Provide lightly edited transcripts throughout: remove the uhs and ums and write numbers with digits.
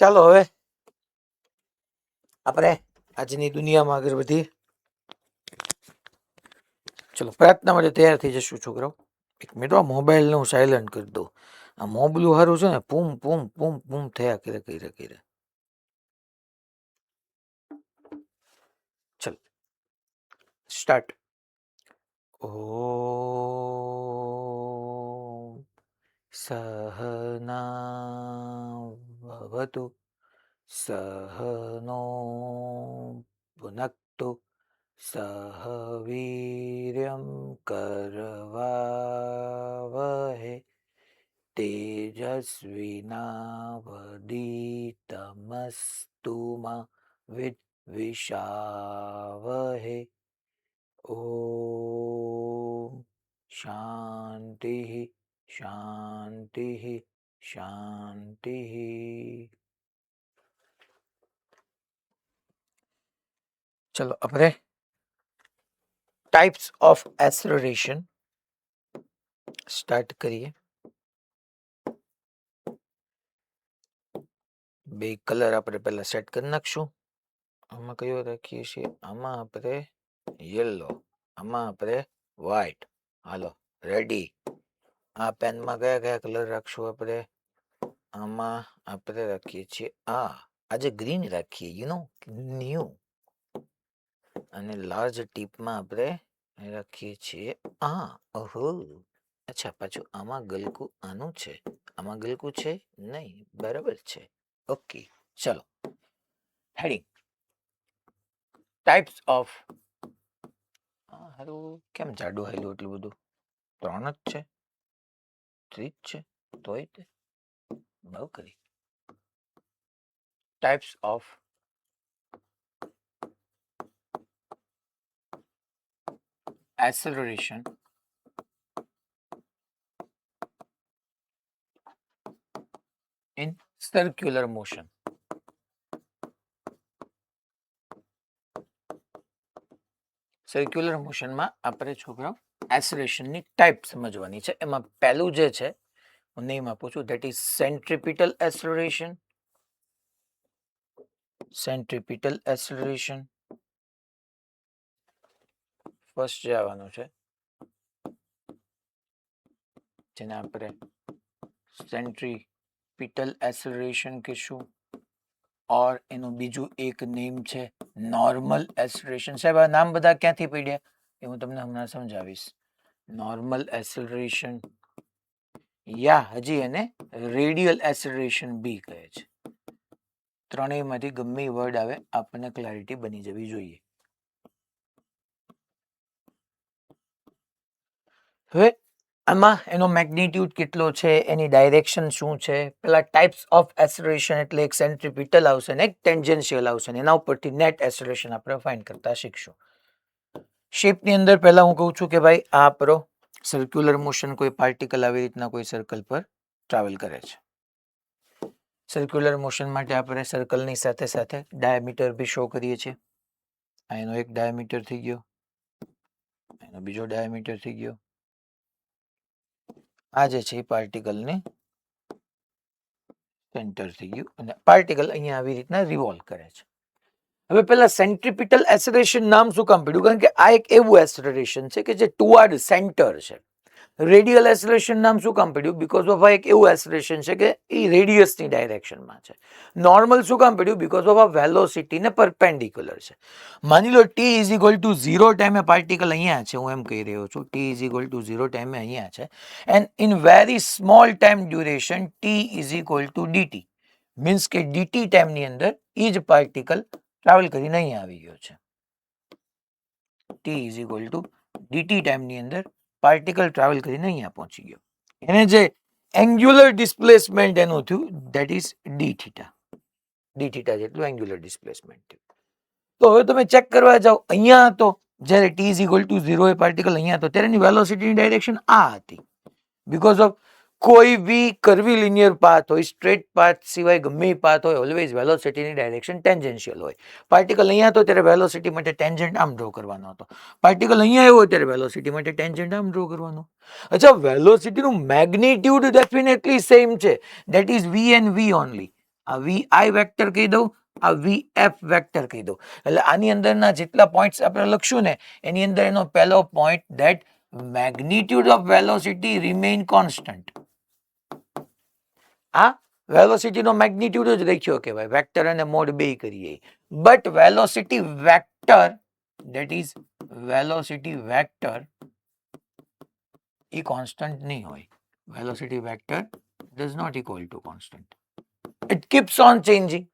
ચાલો હવે આપણે આજની દુનિયામાં આગળ વધીએ. ચલો પ્રયત્ન માટે તૈયાર થઈ જશું છોકરાઓ. એક મિનિટ મોબાઈલને હું સાયલન્ટ કરી દઉં. આ મોબાઈલ સારું છે ને પૂમ પૂમ પૂમ પૂમ થયા કરે કરે. ચલ સ્ટાર્ટ. ઓમ સહના ભવતુ સહનો ભુનક્તુ સહ વીર્યં કરવાવહે તેજસ્વિનાવધીતમસ્તુ મા વિદ્વિષાવહે. ઓમ શાંતિ શાંતિ શાંતિ. ચલો આપણે ટાઈપ્સ ઓફ એસલરેશન સ્ટાર્ટ કરીએ. બે કલર આપણે પહેલા સેટ કરી નાખશું. આમાં કયો રાખીએ છીએ? આમાં આપણે યલો, આમાં આપણે વ્હાઈટ. હાલો રેડી. આ પેનમાં કયા કયા કલર રાખશું આપણે? આમાં આપણે રાખીએ છીએ આજે ગ્રીન રાખીએ, ન્યુ. અને લાર્જ ટીપમાં આપણે રાખીએ છીએ ઓહો. અચ્છા, પાછું આમાં ગલકું આનું છે, આમાં ગલકું છે નહીં. બરાબર છે. ઓકે ચલો હેડિંગ ટાઈપ્સ ઓફ. હારું કેમ જાડું હાલ્યું એટલું બધું? 3 જ છે, 3 જ છે તોય તે બહુ કરી. Types of acceleration in circular motion. Circular મોશનમાં આપણે છોકરાઓ એસલરેશનની ટાઈપ સમજવાની છે. એમાં પહેલું જે છે હું નેમ આપું છું, ધેટ ઇઝ સેન્ટ્રીપિટલ એસલરેશન. સેન્ટ્રીપિટલ એસલરેશન ફર્સ્ટ જે આવવાનું છે જેને આપણે સેન્ટ્રીપિટલ એસલરેશન કહીશું. ઓર એનું બીજું એક નેમ છે નોર્મલ એસલરેશન. સાહેબ આ નામ બધા ક્યાંથી પડ્યા એ હું તમને હમણાં સમજાવીશ. નોર્મલ એસલરેશન યા હજી એને રેડિયલ એસલરેશન બી કહે છે. ત્રણેયમાંથી ગમે વર્ડ આવે આપણને ક્લેરિટી બની જવી જોઈએ. હવે આમાં એનો મેગ્નિટ્યુડ કેટલો છે, એની ડાયરેક્શન શું છે. પેલા ટાઈપ્સ ઓફ એસલરેશન એટલે એક સેન્ટ્રીપિટલ આવશે ને એક ટેન્જન્શિયલ આવશે ને એના ઉપરથી નેટ એસલરેશન આપણે ફાઇન્ડ કરતા શીખશું. શેપની અંદર પહેલા હું કહું છું કે ભાઈ આ આપણો સર્ક્યુલર મોશન, કોઈ પાર્ટિકલ આવી રીતના કોઈ સર્કલ પર ટ્રાવેલ કરે છે. સર્ક્યુલર મોશન માટે આપણે સર્કલની સાથે સાથે ડાયામીટર બી શો કરીએ છીએ. આ એનો એક ડાયામીટર થઈ ગયો, એનો બીજો ડાયામીટર થઈ ગયો. આ જે છે એ પાર્ટિકલને સેન્ટર થઈ ગયું અને પાર્ટિકલ અહીંયા આવી રીતના રિવોલ્વ કરે છે. હવે પેલા સેન્ટ્રીપિટલ એસલરેશન નામ શું કામ પડ્યું? કારણ કે આ એક એવું એસલરેશન છે કે જે ટુવર્ડ સેન્ટર છે. રેડિયલ એસલરેશન નામ શું કામ પડ્યું? બીકોઝ ઓફ આ એક એવું એસલરેશન છે કે એ રેડિયસની ડાયરેક્શનમાં છે. નોર્મલ શું કામ પડ્યું? બીકોઝ ઓફ આ વેલોસિટીને પરપેન્ડિક્યુલર છે. માની લો ટી ઇઝ ઇક્વલ ટુ 0 ટાઈમે પાર્ટિકલ અહીંયા છે, હું એમ કહી રહ્યો છું ટી ઇઝ ઇક્વલ ટુ 0 ટાઈમે અહીંયા છે. And in very small time duration T is equal two DT. Means કે ડીટી ટાઈમની અંદર એ જ પાર્ટિકલ ટ્રાવેલ કરીને અહીંયા આવી ગયો છે. T is equal two DT ટાઈમની અંદર પાર્ટિકલ ટ્રાવેલ કરીને અહીંયા પહોંચી ગયો. એને જે એંગ્યુલર ડિસ્પ્લેસમેન્ટ એનું થયું that is D theta. D theta જેટલું એંગ્યુલર ડિસ્પ્લેસમેન્ટ થયું. તો હવે તમે ચેક કરવા જાઓ, અહીંયા હતો જ્યારે T is equal two 0 A particle અહીંયા હતો ત્યારે એની વેલોસિટીની ડાયરેક્શન આ હતી. બીકોઝ ઓફ કોઈ બી કર્વીલિનિયર પાથ હોય, સ્ટ્રેટ પાથ સિવાય ગમે પાથ હોય, ઓલવેઝ વેલોસિટીની ડાયરેક્શન ટેન્જન્શિયલ હોય. પાર્ટિકલ અહીંયા હતો ત્યારે વેલોસિટી માટે ટેન્જન્ટ આમ ડ્રો કરવાનો હતો. પાર્ટિકલ અહીંયા આવ્યો ત્યારે વેલોસિટી માટે ટેન્જન્ટ આમ ડ્રો કરવાનો. અચ્છા, વેલોસિટીનું મેગ્નિટ્યુડ ડેફિનેટલી સેમ છે, that is V and V only. આ VI વેક્ટર કહી દઉં, આ VF વેક્ટર કહી દઉં. એટલે આની અંદરના જેટલા પોઈન્ટ્સ આપણે લખશું ને એની અંદર એનો પહેલો point that magnitude of velocity remain constant. આ વેલોસિટી નો મેગ્નિટ્યુડ જ લખ્યો કહેવાય, વેક્ટર અને મોડ બે કરીએ. But velocity vector, that is velocity vector A constant નહીં હોય. Velocity vector does not equal to constant. It keeps on changing.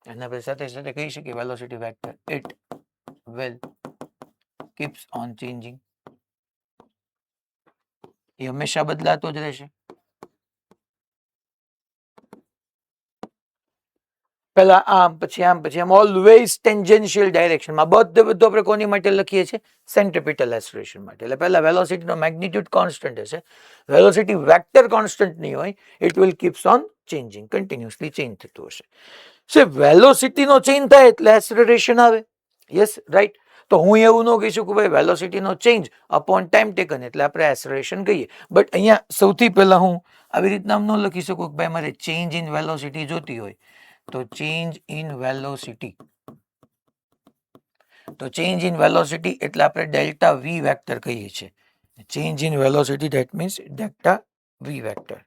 અને આપણે સાથે સાથે કહી શકીએ velocity vector it will keeps on changing. એ હંમેશા બદલાતો જ રહેશે. પેલા આમ પછી આમ પછી આમ, ઓલવેઝ ટેન્જેન્શિયલ ડાયરેક્શનમાં. બધું આપણે કોની માટે લખીએ છીએ? સેન્ટ્રીપિટલ એક્સેલરેશન માટે. એટલે પહેલા વેલોસિટીનો મેગ્નિટ્યુડ કોન્સ્ટન્ટ હશે, વેલોસિટી વેક્ટર કોન્સ્ટન્ટ નહીં હોય. It will keeps on changing, continuously change થતું હશે. સો વેલોસિટીનો ચેન્જ થાય એટલે એક્સેલરેશન આવે. Yes, right. તો હું એવું ન કહી શકું ભાઈ વેલોસિટીનો ચેન્જ અપોન ટાઈમ ટેકન એટલે આપણે એક્સેલરેશન કહીએ. બટ અહીંયા સૌથી પહેલા હું આવી રીતના ન લખી શકું કે ભાઈ મારે ચેન્જ ઇન વેલોસિટી જોતી હોય તો ચેન્જ ઇન વેલોસિટી. તો ચેન્જ ઇન વેલોસિટી એટલે આપણે ડેલ્ટા વી વેક્ટર કહીએ છીએ. Change in velocity that means delta V vector.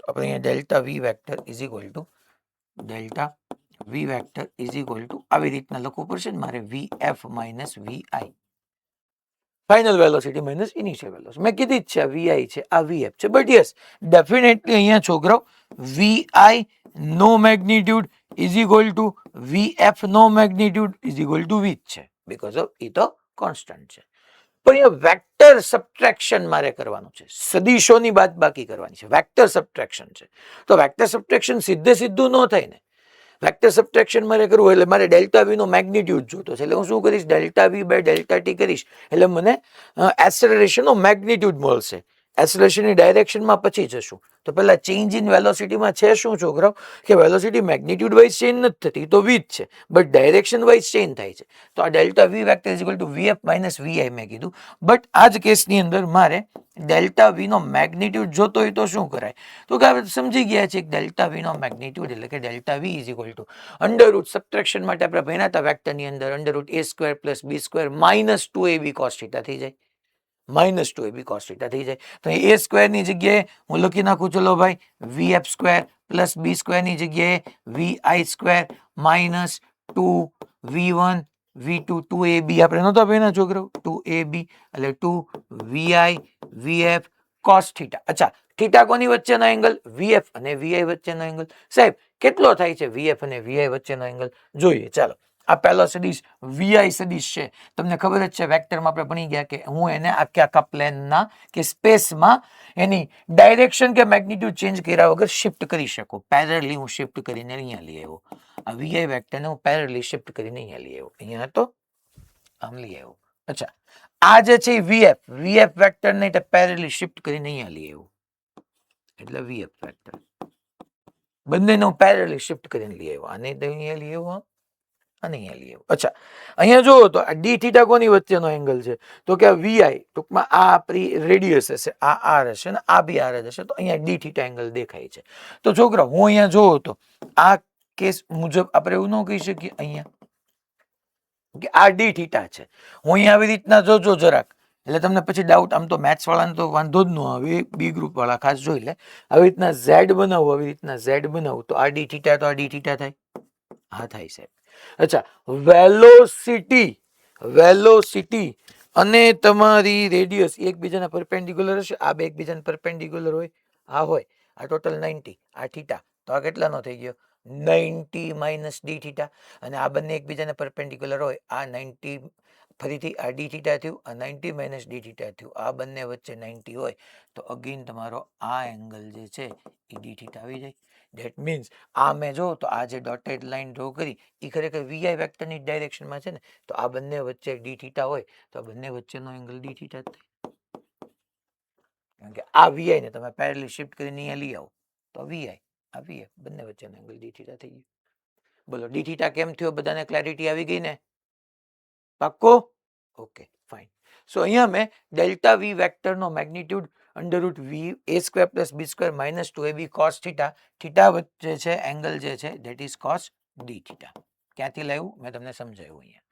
આપણે અહીંયા delta V vector is equal to delta V vector is equal to આવી રીતના લખવું પડશે ને મારે VF minus VI. Final velocity minus initial velocity. મેં કીધી જ છે આ VI છે, આ VF છે. બટ યસ, ડેફિનેટલી અહીંયા છોકરાઓ VI નો magnitude is equal to VF નો magnitude is equal to V છે, બીકોઝ ઓફ એ તો કોન્સ્ટન્ટ છે. પણ અહીંયા વેક્ટર સબટ્રેક્શન મારે કરવાનું છે, સદિશોની બાદબાકી કરવાની છે, વેક્ટર સબટ્રેક્શન છે. તો વેક્ટર સબટ્રેક્શન સીધે સીધું ન થાય ને. વેક્ટર સબટ્રેક્શન મારે કરવું એટલે મારે ડેલ્ટા વી નો મેગ્નિટ્યુડ જોતો છે. એટલે હું શું કરીશ? Delta V by delta T કરીશ એટલે મને એક્સેલરેશન નો મેગ્નિટ્યુડ મળશે. એક્સેલરેશનની ડાયરેક્શનમાં પછી જશું. તો પહેલા ચેન્જ ઇન વેલોસિટીમાં છે શું છોકરાઓ કે વેલોસિટી મેગ્નિટ્યુડ વાઇઝ ચેન્જ નથી થતી, તો વી જ છે, બટ ડાયરેક્શન વાઇઝ ચેન્જ થાય છે. તો આ delta V vector is equal to VF minus VI મેં કીધું. બટ આ જ કેસની અંદર મારે ડેલ્ટા વી નો મેગ્નિટ્યુડ જોતો હોય તો શું કરાય? તો કે આપણે સમજી ગયા છે કે ડેલ્ટા વી નો મેગ્નિટ્યુડ એટલે કે delta V is equal to under root subtraction માટે આપણે ભણ્યા હતા વેક્ટરની અંદર under root A square plus B square minus 2AB cos θ થઈ જાય. માઇનસ 2AB cos θ થઈ જાય. તો A સ્ક્વેરની જગ્યાએ હું લખી નાખું, ચલો ભાઈ, VF સ્ક્વેર પ્લસ B સ્ક્વેરની જગ્યાએ VI square minus 2V1 V2 2AB આપણે નહોતા ભણ્યા છોકરાઓ, 2AB એટલે 2VI VF cos θ. અચ્છા, થીટા કોની વચ્ચેનો એંગલ? VF અને VI વચ્ચેનો એંગલ. સાહેબ કેટલો થાય છે VF અને VI વચ્ચેનો એંગલ? જોઈએ. ચાલો, આ પહેલો સદિશ VI સદિશ છે. તમને ખબર જ છે વેક્ટરમાં આપણે ભણી ગયા કે હું એને આખા પ્લેનના કે સ્પેસમાં એની ડાયરેક્શન કે મેગ્નિટ્યુડ ચેન્જ કર્યા વગર શિફ્ટ કરી શકું. પેરેલલી હું શિફ્ટ કરીને અહીંયા લઈ આવ્યો. આ VI વેક્ટરને હું પેરેલલી શિફ્ટ કરીને અહીંયા લઈ આવ્યો. અહીંયા તો આમ લઈ આવ્યો. અચ્છા, આ જે છે VF વેક્ટરને પેરેલલી શિફ્ટ કરીને અહીંયા લઈ આવ્યો એટલે VF વેક્ટર. બંનેનો પેરેલલી શિફ્ટ કરીને લઈ આવ્યો. આને તો અહીંયા લઈ આવ્યો અને અહીંયા લઈ આવ્યો. અચ્છા, અહીંયા જુઓ તો આ ડી થીટા કોની વચ્ચેનો એંગલ છે? તો કે VI ટૂંકમાં આ આપણી રેડિયસ હશે, આ R હશે ને આ બી R જ હશે. તો અહીંયા ડી થીટા એંગલ દેખાય છે. તો છોકરા હું અહીંયા જોઉં તો આ કેસ મુજબ આપણે એવું ન કહી શકીએ અહીંયા કે આ ડી થીટા છે. હું અહીંયા આવી રીતના જોજો જરાક, એટલે તમને પછી ડાઉટ, આમ તો મેથ્સ વાળાને તો વાંધો જ ન આવે, બી ગ્રુપ વાળા ખાસ જોઈ લે. આવી રીતના ઝેડ બનાવું, આવી રીતના ઝેડ બનાવું તો આ ડી થીટા તો આ ડી થીટા થાય. હા થાય સાહેબ. અચ્છા, વેલોસિટી અને તમારી રેડિયસ એકબીજાના પરપેન્ડિક્યુલર હશે. આ બે એકબીજાના પરપેન્ડિક્યુલર હોય, આ હોય, આ ટોટલ 90, આ થીટા, તો આ કેટલાનો થઈ ગયો? 90 માઇનસ ડી થીટા. અને આ બંને એકબીજાને પરપેન્ડિક્યુલર હોય, આ 90 ફરીથી આ ડી થીટા થયું, આ 90 માઇનસ ડી થીટા થયું. આ બંને વચ્ચે 90 હોય તો અગેન તમારો આ એંગલ જે છે એ ડી થીટા આવી જાય. ધેટ મીન્સ આ મેં જો તો આ જે ડોટેડ લાઇન ડ્રો કરી એ ખરેખર VI વેક્ટરની ડાયરેક્શનમાં છે ને, તો આ બંને વચ્ચે ડી થીટા હોય તો આ બંને વચ્ચેનો એંગલ ડી થીટા જ થાય. કારણ કે આ VI ને તમે પેરેલલી શિફ્ટ કરીને અહીંયા લઈ આવો તો VI આ VF બંને વચ્ચેનો એંગલ ડી થીટા થઈ ગયો. બોલો, ડી થીટા કેમ થયો? બધાને ક્લેરિટી આવી ગઈ ને? પાક્કો? Okay, fine. સો અહીંયા મેં ડેલ્ટા વી વેક્ટરનો magnitude under root v a square plus b square minus 2ab cos theta, theta વચ્ચે છે એંગલ જે છે that is cos d theta. ક્યાંથી લાવ્યું મેં તમને સમજાવ્યું અહીંયા.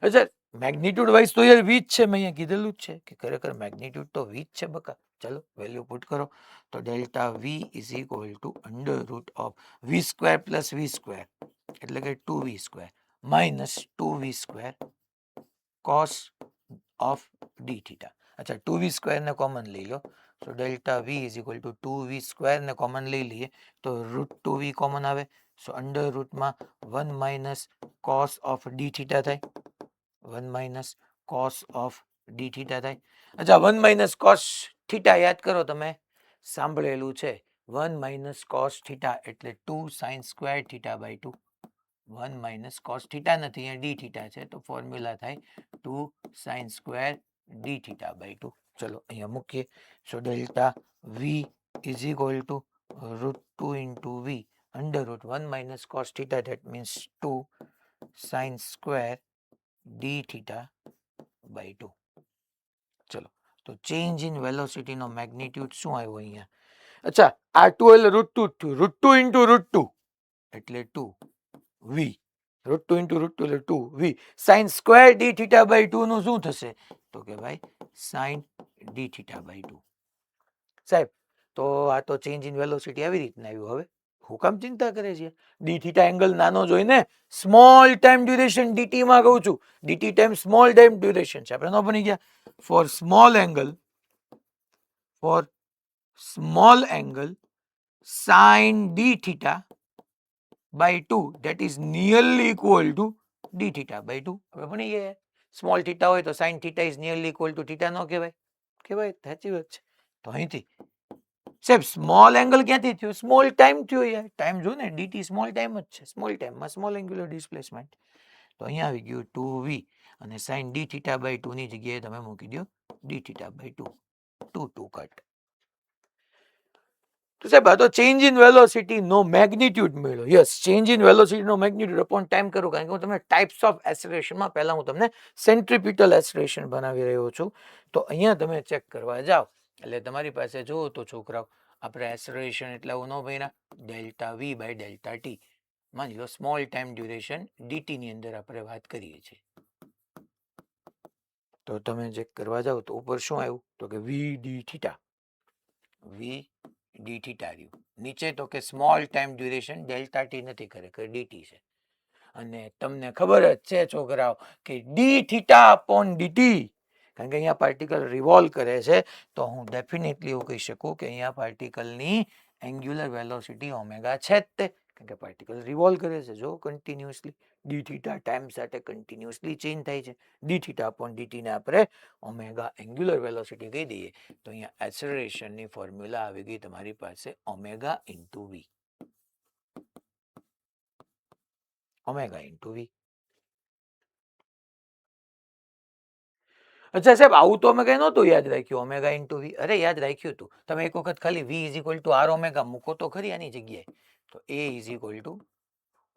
અચ્છા મેગ્નિટ્યુડ વાઇઝ તો યાર વી જ છે, મેં અહીંયા કીધેલું જ છે કે ખરેખર મેગ્નિટ્યુડ તો વી જ છે બકા. ચલો વેલ્યુ પુટ કરો તો delta V is equal to under root of v square plus v square એટલે કે 2v square minus 2v square cos of d theta. અચ્છા 2v સ્ક્વેર ને કોમન લઈ લો તો delta v is equal to 2v square ને common લઈ લઈએ તો રૂટ 2v કોમન આવે. સો અંડર રૂટમાં 1 minus cos of d theta થાય, 1 minus cos of d theta થાય. અચ્છા 1 માઇનસ કોસ થીટા યાદ કરો, તમે સાંભળેલું છે 1 માઇનસ કોસ થીટા એટલે 2 sine square theta by 2. 1 minus cos theta નથી, અહીંયા ડી થીટા છે તો ફોર્મ્યુલા થાય 2 sine square d theta by 2. ચલો અહીંયા મૂકીએ. So delta V is equal to root 2 into v under root 1 minus cos theta that means 2 sine square d theta by 2. ચલો તો ચેન્જ ઇન વેલોસિટીનો મેગ્નિટ્યુડ શું આવ્યો અહીંયા? અચ્છા આ 2 એટલે રૂટ 2 થયું, રૂટ 2 ઇન્ટુ રૂટ 2 એટલે 2 વી, રૂટ 2 ઇન્ટુ રૂટ 2 એટલે 2 v. Sine square d theta by 2 નું શું થશે? તો કે ભાઈ સાઇન ડી થીટા બાય 2. સાહેબ તો આ તો ચેન્જ ઇન વેલોસિટી આવી રીતના આવ્યું. હવે હું કામ ચિંતા કરે છે? ડી થીટા એંગલ નાનો જોઈને સ્મોલ ટાઈમ ડ્યુરેશન ડીટી માં કહું છું, DT time small time duration છે, આપણે ન બની ગયા. For small angle sine D theta by 2 that is nearly equal to d theta by 2. હવે ભણી ગયા. સ્મોલ થીટા હોય તો sin theta is nearly equal to theta નો કહેવાય? કહેવાય, સાચી વાત છે. તો અહીંથી સાહેબ સ્મોલ એંગલ ક્યાંથી થયું? સ્મોલ ટાઈમ થયો યાર. ટાઈમ જો ને dt સ્મોલ ટાઈમ જ છે, સ્મોલ ટાઈમમાં સ્મોલ એંગ્યુલર ડિસ્પ્લેસમેન્ટ. તો અહીંયા આવી ગયું 2v અને sin d theta by 2 ની જગ્યાએ તમે મૂકી દો d theta by 2, 2 કટ. તો સાહેબ આ તો ચેન્જ ઇન વેલોસિટી નો મેગ્નિટ્યુડ મળ્યો. યસ, ચેન્જ ઇન વેલોસિટી નો મેગ્નિટ્યુડ અપોન ટાઈમ કરું, કારણ કે હું તમને ટાઈપ્સ ઓફ એસેલરેશનમાં પહેલા હું તમને સેન્ટ્રીપિટલ એસેલરેશન બનાવી રહ્યો છું. તો અહીંયા તમે ચેક કરવા જાઓ એટલે તમારી પાસે જુઓ તો છોકરાઓ આપણે એસેલરેશન એટલે હું ન ભણ્યા delta V by delta t. માની લો સ્મોલ ટાઈમ ડ્યુરેશન ડીટી ની અંદર આપણે વાત કરીએ છીએ. તો તમે ચેક કરવા જાઓ તો ઉપર શું આવ્યું? તો કે વી ડી થીટા, વી ડી થીટા રહ્યું. નીચે તો કે small time duration delta T નથી, ખરેખર ડીટી છે. અને તમને ખબર જ છે છોકરાઓ કે ડી થીટા અપોન ડીટી, કારણ કે અહીંયા પાર્ટિકલ રિવોલ્વ કરે છે તો હું ડેફિનેટલી એવું કહી શકું કે અહીંયા પાર્ટિકલની એંગ્યુલર વેલોસિટી ઓમેગા છે જ તે, કારણ કે પાર્ટિકલ રિવોલ્વ કરે છે. જો કન્ટિન્યુઅસલી ડી થીટા ટાઈમ સાથે કન્ટિન્યુઅસલી ચેન્જ થાય છે. ડી થીટા અપોન ડીટી ને આપણે ઓમેગા એંગ્યુલર વેલોસિટી કહી દઈએ તો અહીંયા એસેલરેશનની ફોર્મ્યુલા આવી ગઈ તમારી પાસે omega into v, omega into v. અચ્છા સાહેબ આવું તો અમે કઈ નહોતું યાદ રાખ્યું ઓમેગા ઇન્ટુ વી. અરે યાદ રાખ્યું હતું, તમે એક વખત ખાલી v is equal to r omega મૂકો તો ખરી આની જગ્યાએ. તો a is equal to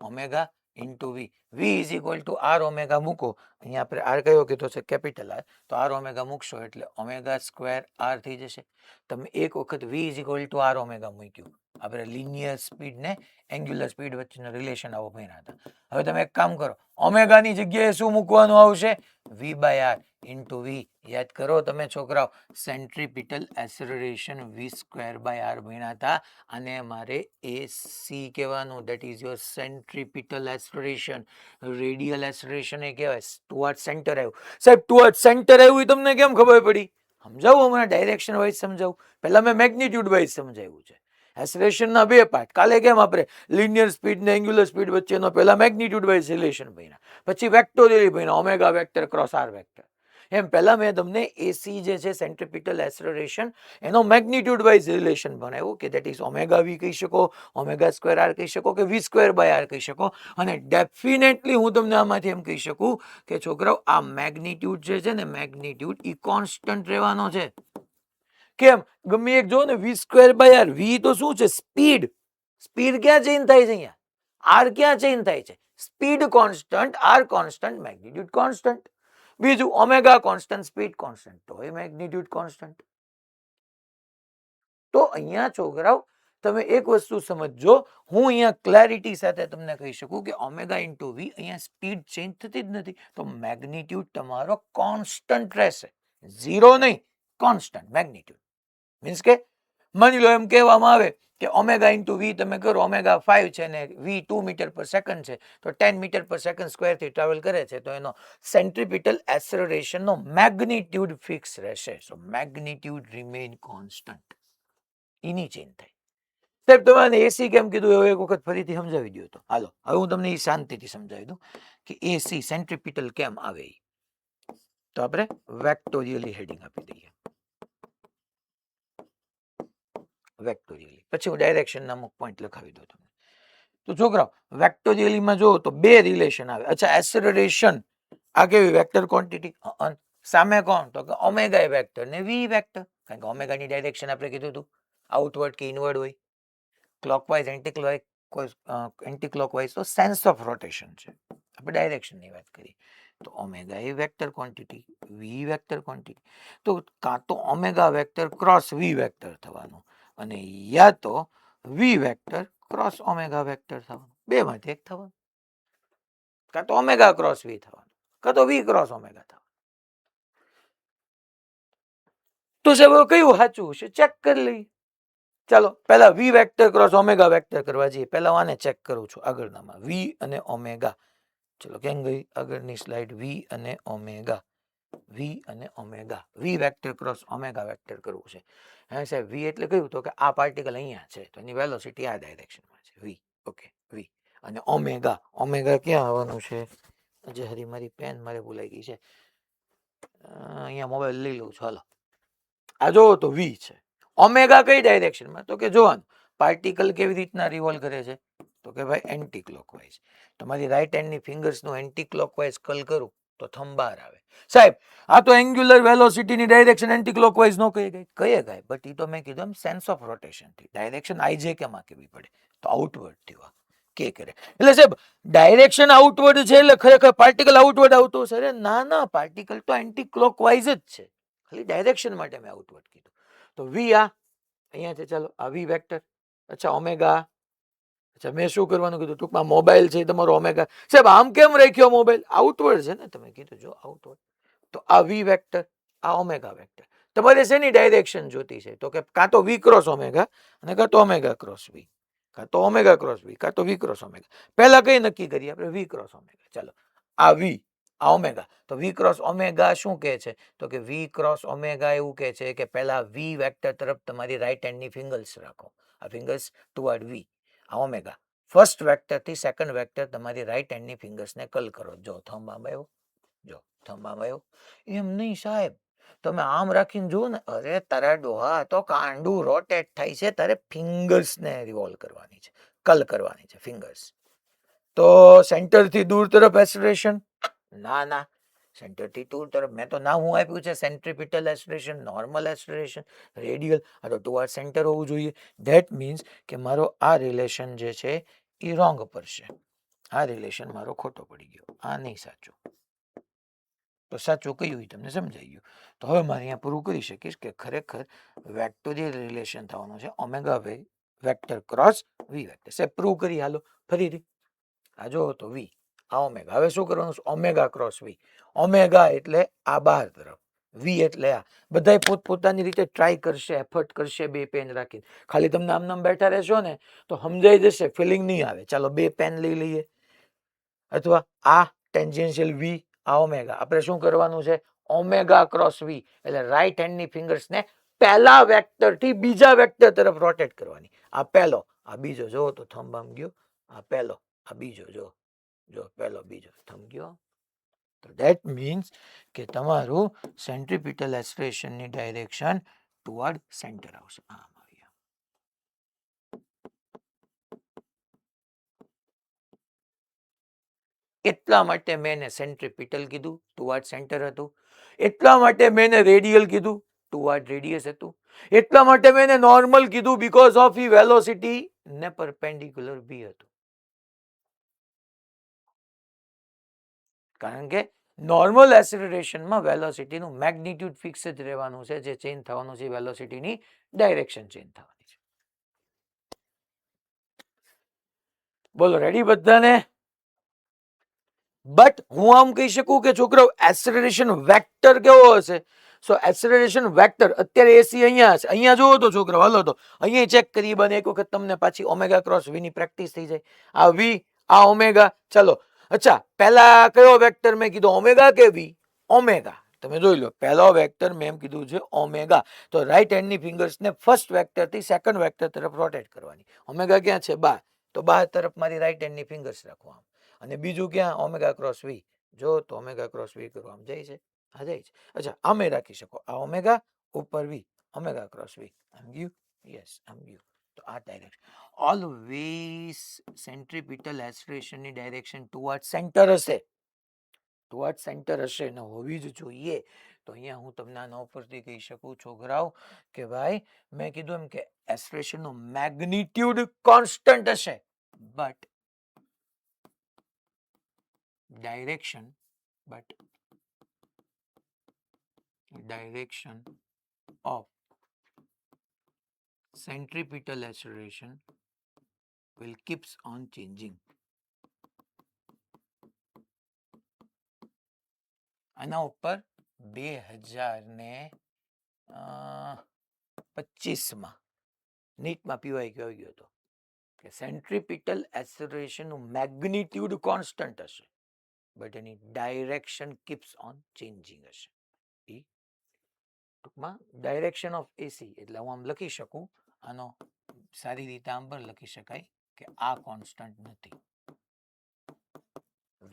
omega into v, v is equal to r omega મૂકો. અહીંયા આપણે આર કયો કીધો છે? Capital R. તો આર ઓમેગા મૂકશો એટલે ઓમેગા સ્ક્વેર આર થઈ જશે. તમે એક વખત v is equal to r omega મૂક્યું, આપણે લિનિયર સ્પીડ ને એંગ્યુલર સ્પીડ વચ્ચેનો રિલેશન આવો ભણ્યા હતા. હવે તમે એક કામ કરો, ઓમેગાની જગ્યાએ શું મૂકવાનું આવશે? V by r into v. યાદ કરો તમે છોકરાઓ centripetal acceleration v square by r ભણ્યા હતા, અને મારે AC કહેવાનું, that is your centripetal acceleration. Radial acceleration એ કહેવાય ટુવર્ડ સેન્ટર આવ્યું. સાહેબ ટુવર્ડ સેન્ટર આવ્યું એ તમને કેમ ખબર પડી? સમજાવું હમણાં ડાયરેક્શન વાઇઝ સમજાવું. પહેલા મેં મેગ્નિટ્યુડ વાઇઝ સમજાવ્યું છે. એસેલરેશનના બે પાર્ટ. કાલે કેમ આપણે લિનિયર સ્પીડ ને એંગ્યુલર સ્પીડ વચ્ચેનો પહેલા મેગ્નિટ્યુડ વાઇઝ રિલેશન ભણ્યા, પછી વેક્ટોરિયલી ભણ્યા omega vector cross r vector. એમ પહેલા મેં તમને એસી જે છે સેન્ટ્રીપિટલ એસેલરેશન એનો મેગ્નિટ્યુડ વાઇઝ રિલેશન ભણાવ્યું કે દેટ ઇઝ ઓમેગા વી કહી શકો, ઓમેગા સ્ક્વેર આર કહી શકો કે વી સ્ક્વેર બાય આર કહી શકો. અને ડેફિનેટલી હું તમને આમાંથી એમ કહી શકું કે છોકરાઓ આ મેગ્નિટ્યુડ જે છે ને મેગ્નિટ્યુડ ઈ કોન્સ્ટન્ટ રહેવાનો છે. કેમ? ગમે એક જો ને વી સ્ક્વેર બાય આર, વી તો શું છે? સ્પીડ. સ્પીડ ક્યાં ચેન્જ થાય છે? અહીંયા આર ક્યાં ચેન્જ થાય છે? Speed constant, r constant, magnitude constant. બીજું ઓમેગા કોન્સ્ટન્ટ, સ્પીડ કોન્સ્ટન્ટ, તો એ મેગ્નિટ્યુડ કોન્સ્ટન્ટ. તો અહીંયા છોકરાઓ તમે એક વસ્તુ સમજજો, હું અહીંયા ક્લેરિટી સાથે તમને કહી શકું કે ઓમેગા ઇન્ટુ વી અહીંયા સ્પીડ ચેન્જ થતી જ નથી, તો મેગ્નિટ્યુડ તમારો કોન્સ્ટન્ટ રહેશે, ઝીરો નહીં, કોન્સ્ટન્ટ મેગ્નિટ્યુડ. મીન્સ કે માની લો એમ કહેવામાં આવે કે ઓમેગા ઇન્ટુ વી તમે કરો, ઓમેગા 5 છે ને વી 2 મીટર પર સેકન્ડ છે, તો 10 મીટર પર સેકન્ડ સ્ક્વેરથી ટ્રાવેલ કરે છે, તો એનો સેન્ટ્રીપિટલ એસેલરેશનનો મેગ્નિટ્યુડ ફિક્સ રહેશે. સો મેગ્નિટ્યુડ રિમેઇન કોન્સ્ટન્ટ, એની ચેન્જ થાય. સાહેબ તમારે એસી કેમ કીધું એવું એક વખત ફરીથી સમજાવી દો તો. હાલો હવે હું તમને એ શાંતિથી સમજાવી દઉં કે એસી સેન્ટ્રીપિટલ કેમ આવે. તો આપણે વેક્ટોરિયલી હેડિંગ આપી દઈએ, વેક્ટોરિયલી, પછી હું ડાયરેક્શન અમુક પોઈન્ટ લખાવી દઉં તમને. તો છોકરાઓ વેક્ટોરિયલીમાં જો તો બે રિલેશન આવે. અચ્છા, એસેલરેશન આ કેવી વેક્ટર ક્વોન્ટિટી, સામે કોણ તો કે ઓમેગા વેક્ટર ને વી વેક્ટર, કારણ કે ઓમેગાની ડાયરેક્શન આપણે કીધું હતું આઉટવર્ડ કે ઇનવર્ડ હોય, ક્લોકવાઇઝ એન્ટી ક્લોકવાઇઝ તો સેન્સ ઓફ રોટેશન છે, આપણે ડાયરેક્શનની વાત કરીએ. તો ઓમેગા એ વેક્ટર ક્વોન્ટિટી, વી વેક્ટર ક્વોન્ટિટી, તો કાં તો ઓમેગા વેક્ટર ક્રોસ વી વેક્ટર થવાનું, અને યા તો વી વેક્ટર ક્રોસ ઓમેગા વેક્ટર થવાનું, બે માંથી એક થવાનું. કાં તો ઓમેગા ક્રોસ વી થવાનું, કાં તો વી ક્રોસ ઓમેગા થવાનું. તો સાહેબ કયું સાચું છે ચેક કરી લઈએ. ચાલો પહેલા વી વેક્ટર ક્રોસ ઓમેગા વેક્ટર કરવા જઈએ. પહેલા હું આને ચેક કરું છું આગળનામાં, વી અને ઓમેગા. ચલો કેમ ગઈ આગળની સ્લાઇડ, વી અને ઓમેગા, વી અને ઓમેગા, વી વેક્ટર ક્રોસ ઓમેગા વેક્ટર કરવું છે. હા સાહેબ વી એટલે કયું, તો કે આ પાર્ટિકલ અહીંયા છે તો એની વેલોસિટી આ ડાયરેક્શનમાં છે, વી. ઓકે વી. અને ઓમેગા, ઓમેગા ક્યાં આવવાનું છે, જે હરી મારી પેન મારે ભૂલાઈ ગઈ છે, અહીંયા મોબાઈલ લઈ લઉં છું. હાલો આ જોવો તો વી છે. ઓમેગા કઈ ડાયરેક્શનમાં, તો કે જોવાનું પાર્ટિકલ કેવી રીતના રિવોલ્વ કરે છે, તો કે ભાઈ એન્ટી ક્લોકવાઇઝ. તમારી રાઈટ હેન્ડની ફિંગર્સનું એન્ટી ક્લોકવાઇઝ કલ કરું તો થંબ બહાર આવે. સાહેબ આ તો એન્ગ્યુલર વેલોસિટીની ડાયરેક્શન એન્ટી ક્લોકવાઇઝ નો કહી ગઈ, કહીએ ગાય, બટ એ તો મેં કીધું એમ સેન્સ ઓફ રોટેશનથી ડાયરેક્શન આઈ જે કેમાં કેવી પડે, તો આઉટવર્ડ થવા કે કરે. એટલે સાહેબ ડાયરેક્શન આઉટવર્ડ છે એટલે ખરેખર પાર્ટિકલ આઉટવર્ડ આવતો હશે. ના ના, પાર્ટિકલ તો એન્ટી ક્લોકવાઇઝ જ છે, ખાલી ડાયરેક્શન માટે મેં આઉટવર્ડ કીધું. તો વી આ અહીંયા છે, ચાલો આ વી વેક્ટર. અચ્છા ઓમેગા, અચ્છા મેં શું કરવાનું કીધું, ટૂંકમાં મોબાઈલ છે તમારો ઓમેગા. સાહેબ આમ કેમ રાખ્યો મોબાઈલ, આઉટવર્ડ છે ને, તમે કીધું જો આઉટવર્ડ. તો આ વી વેક્ટર, આ ઓમેગા વેક્ટર. તમારે શેની ડાયરેક્શન જોતી છે, તો કે કાં તો વી ક્રોસ ઓમેગા અને કાં તો ઓમેગા ક્રોસ વી, કાં તો ઓમેગા ક્રોસ વી, કાં તો વી ક્રોસ ઓમેગા. પહેલા કઈ નક્કી કરીએ આપણે, વી ક્રોસ ઓમેગા. ચાલો આ વી, આ ઓમેગા, તો વી ક્રોસ ઓમેગા શું કહે છે, તો કે વી ક્રોસ ઓમેગા એવું કહે છે કે પહેલા વી વેક્ટર તરફ તમારી રાઈટ હેન્ડની ફિંગર્સ રાખો, આ ફિંગર્સ ટુવર્ડ વી, આ ઓમેગા. ફર્સ્ટ વેક્ટર થી સેકન્ડ વેક્ટર તમારી રાઈટ હેન્ડની ફિંગર્સને કલ કરો. જો થંબ આમ આવ્યો, જો થંબ આમ આવ્યો. એમ નહીં સાહેબ, તમે આમ રાખીને જુઓ ને, અરે તારા ડોહા તો કાંડું રોટેટ થાય છે, તારે ફિંગર્સને રિવોલ્વ કરવાની છે, કલ કરવાની છે ફિંગર્સ. તો સેન્ટરથી દૂર તરફ એસેલરેશન, ના ના, સેન્ટરથી દૂર તરફ મેં તો નામ હું આપ્યું છે centripetal acceleration, normal acceleration, radial, આ તો ટુવર્ડ સેન્ટર હોવું જોઈએ. ધેટ મીન્સ કે મારો આ રિલેશન જે છે એ રોંગ પર છે, આ રિલેશન મારો ખોટો પડી ગયો, આ નહીં સાચું. તો સાચું કયું એ તમને સમજાઈ ગયું. તો હવે મારે અહીંયા પૂરું કરી શકીશ કે ખરેખર વેક્ટોરિયલ રિલેશન થવાનું છે ઓમેગા વેક્ટર ક્રોસ વી વેક્ટર. સાહેબ પ્રૂવ કરી હાલો ફરીથી. આ જો તો વી, આ ઓમેગા. હવે શું કરવાનું છે, ઓમેગા ક્રોસ વી. ઓમેગા એટલે આ બહાર તરફ, વી એટલે આ. બધા પોતપોતાની રીતે ટ્રાય કરશે, એફર્ટ કરશે બે પેન રાખીને. ખાલી તમને આમ નામ બેઠા રહેશો ને તો સમજાઈ જશે, ફિલિંગ નહીં આવે. ચાલો બે પેન લઈ લઈએ, અથવા આ ટેન્જન્શિયલ વી, આ ઓમેગા. આપણે શું કરવાનું છે, ઓમેગા ક્રોસ વી એટલે રાઈટ હેન્ડની ફિંગર્સને પહેલા વેક્ટર થી બીજા વેક્ટર તરફ રોટેટ કરવાની. આ પહેલો, આ બીજો. જો તો થંબ આમ ગયો, આ પહેલો, આ બીજો. જો જો પહેલો બીજો થંબ ગયો. તો ધેટ મીન્સ કે તમારું સેન્ટ્રીપિટલ એસેલરેશનની ડાયરેક્શન ટુવર્ડ સેન્ટર આવશે. આમ આવ્યા. એટલા માટે મેં સેન્ટ્રીપિટલ કીધું, ટુવર્ડ સેન્ટર હતું. એટલા માટે મેં રેડિયલ કીધું, ટુવર્ડ રેડિયસ હતું. એટલા માટે મેં નોર્મલ કીધું, બીકોઝ ઓફ ઈ વેલોસિટી ને પરપેન્ડિક્યુલર બી હતું. કારણ કે નોર્મલ એસેલરેશનમાં વેલોસિટીનું મેગ્નિટ્યુડ ફિક્સ જ રહેવાનું છે, જે ચેન્જ થવાનું છે વેલોસિટીની ડાયરેક્શન ચેન્જ થવાની. બોલો રેડી બધાને? બટ હું આમ કહી શકું કે છોકરાઓ એક્સેલરેશન વેક્ટર કેવો હશે? સો એક્સેલરેશન વેક્ટર અત્યારે એસી અહીંયા છે, અહીંયા જોવો તો છોકરાઓ, હાલો તો અહીંયા ચેક કરીએ, બને એક વખત તમને પાછી ઓમેગા ક્રોસ વી ની પ્રેક્ટિસ થઈ જાય. આ વી, આ ઓમેગા. ચલો, અચ્છા, પહેલા કયો વેક્ટર મેં કીધું, ઓમેગા કે વી? ઓમેગા. તમે જોઈ લો, પહેલો વેક્ટર મેં એમ કીધું છે ઓમેગા. તો રાઈટ હેન્ડની ફિંગર્સને ફર્સ્ટ વેક્ટર થી સેકન્ડ વેક્ટર તરફ રોટેટ કરવાની. ઓમેગા ક્યાં છે? બહાર. તો બહાર તરફ મારી રાઈટ હેન્ડની ફિંગર્સ રાખવા. અને બીજું ક્યાં? ઓમેગા ક્રોસ વી. જો તો ઓમેગા ક્રોસ વી કરો, આમ જાય છે, આ જાય છે. અચ્છા, આમે રાખી શકો, આ ઓમેગા ઉપર વી, ઓમેગા ક્રોસ વી. આમ ગયું? યસ, આમ ગયું. તો આ ડાયરેક્શન ઓલવેઝ સેન્ટ્રીપિટલ એક્સેલરેશનની ડાયરેક્શન ટુવર્ડ સેન્ટર હશે. ટુવર્ડ સેન્ટર હશે ને હોવી જ જોઈએ. તો અહીંયા હું તમને આના ઉપરથી કહી શકું છોકરાઓ કે ભાઈ મેં કીધું એમ કે એક્સેલરેશનનો મેગ્નિટ્યુડ કોન્સ્ટન્ટ હશે, but direction of centripetal acceleration will keeps on changing. આના ઉપર 2025માં નીટમાં પીવાય આવી ગયો હતો કે સેન્ટ્રીપિટલ એક્સેલરેશનનું મેગ્નિટ્યુડ કોન્સ્ટન્ટ હશે, but any direction keeps on changing હશે. એ ટૂંકમાં ડાયરેક્શન ઓફ એસી એટલે હું આમ લખી શકું, આનો સારી રીતે આમ પણ લખી શકાય કે આ કોન્સ્ટન્ટ નથી.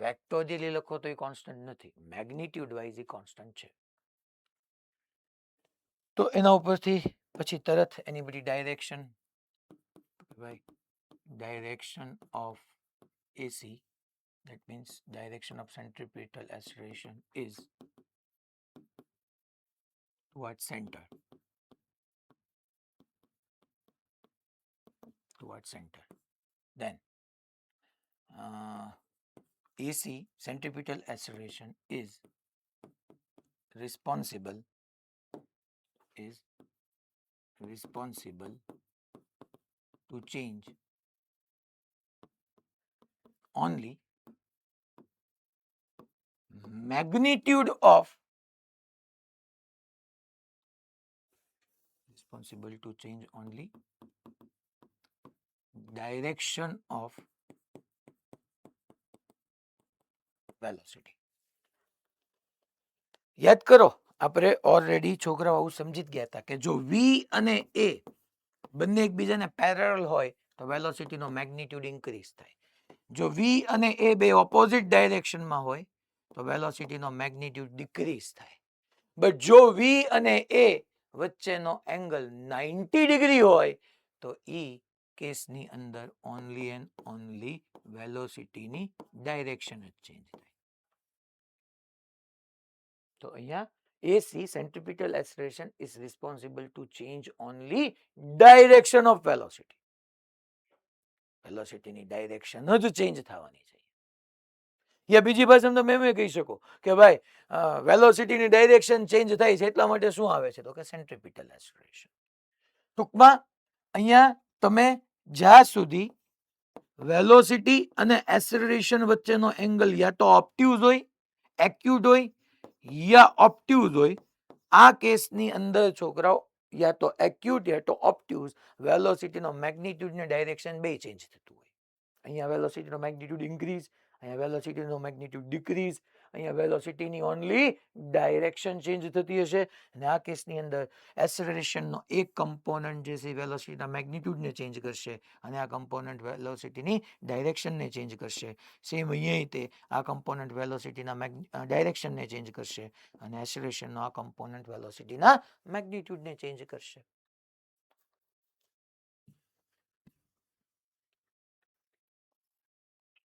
વેક્ટોરિયલી લખો તો એ કોન્સ્ટન્ટ નથી, મેગ્નિટ્યુડ વાઇઝ એ કોન્સ્ટન્ટ છે. તો એના ઉપરથી પછી તરત એની બધી direction of AC, that means direction of centripetal acceleration is towards center. Then AC centripetal acceleration is responsible to change only magnitude of direction of velocity. યાદ કરો, આપણે ઓલરેડી છોકરાઓ આવું સમજી જ ગયા હતા કે જો વી અને એ બંને એકબીજાને પેરેલલ હોય તો વેલોસિટીનો મેગ્નિટ્યુડ ઇન્ક્રીઝ થાય. જો વી અને એ બે ઓપોઝિટ ડાયરેક્શનમાં હોય તો વેલોસિટીનો મેગ્નિટ્યુડ ડિક્રીઝ થાય. બટ જો વી અને એ વચ્ચેનો એંગલ 90 ડિગ્રી હોય તો ઈ કેસની અંદર ઓનલી એન્ડ ઓનલી વેલોસિટીની ડાયરેક્શન જ ચેન્જ થાય. તો અહીંયા AC centripetal acceleration is responsible to change only direction of velocity. વેલોસિટીની ડાયરેક્શન જ ચેન્જ થવાની છે. યા બીજી ભાષામાં તમે એમ કહી શકો કે ભાઈ વેલોસિટીની ડાયરેક્શન ચેન્જ થાય છે એટલા માટે શું આવે છે તો કે સેન્ટ્રીપિટલ એક્સેલરેશન. ટૂંકમાં અહીંયા તમે જ્યાં સુધી વેલોસિટી અને એક્સેલરેશન વચ્ચેનો એંગલ યા તો ઓબ્ટ્યુઝ હોય, એક્યુટ હોય યા ઓબ્ટ્યુઝ હોય, આ કેસની અંદર છોકરાઓ યા તો એક્યુટ યા તો ઓબ્ટ્યુઝ વેલોસિટીનો મેગ્નિટ્યુડ ને ડાયરેક્શન બે ચેન્જ થતું હોય. અહીંયા વેલોસિટીનો મેગ્નિટ્યુડ ઇન્ક્રીઝ, અહીંયા વેલોસિટીનો મેગ્નિટ્યુડ ડિક્રીઝ, અહીંયા વેલોસિટીની ઓનલી ડાયરેક્શન ચેન્જ થતી હશે. અને આ કેસની અંદર એક્સેલરેશનનો એક કમ્પોનન્ટ જે છે વેલોસિટીના મેગ્નિટ્યુડને ચેન્જ કરશે અને આ કમ્પોનન્ટ વેલોસિટીની ડાયરેક્શનને ચેન્જ કરશે. સેમ અહીંયા તે આ કમ્પોનન્ટ વેલોસિટીના ડાયરેક્શનને ચેન્જ કરશે અને એક્સેલરેશનનો આ કમ્પોનન્ટ વેલોસિટીના મેગ્નિટ્યુડને ચેન્જ કરશે.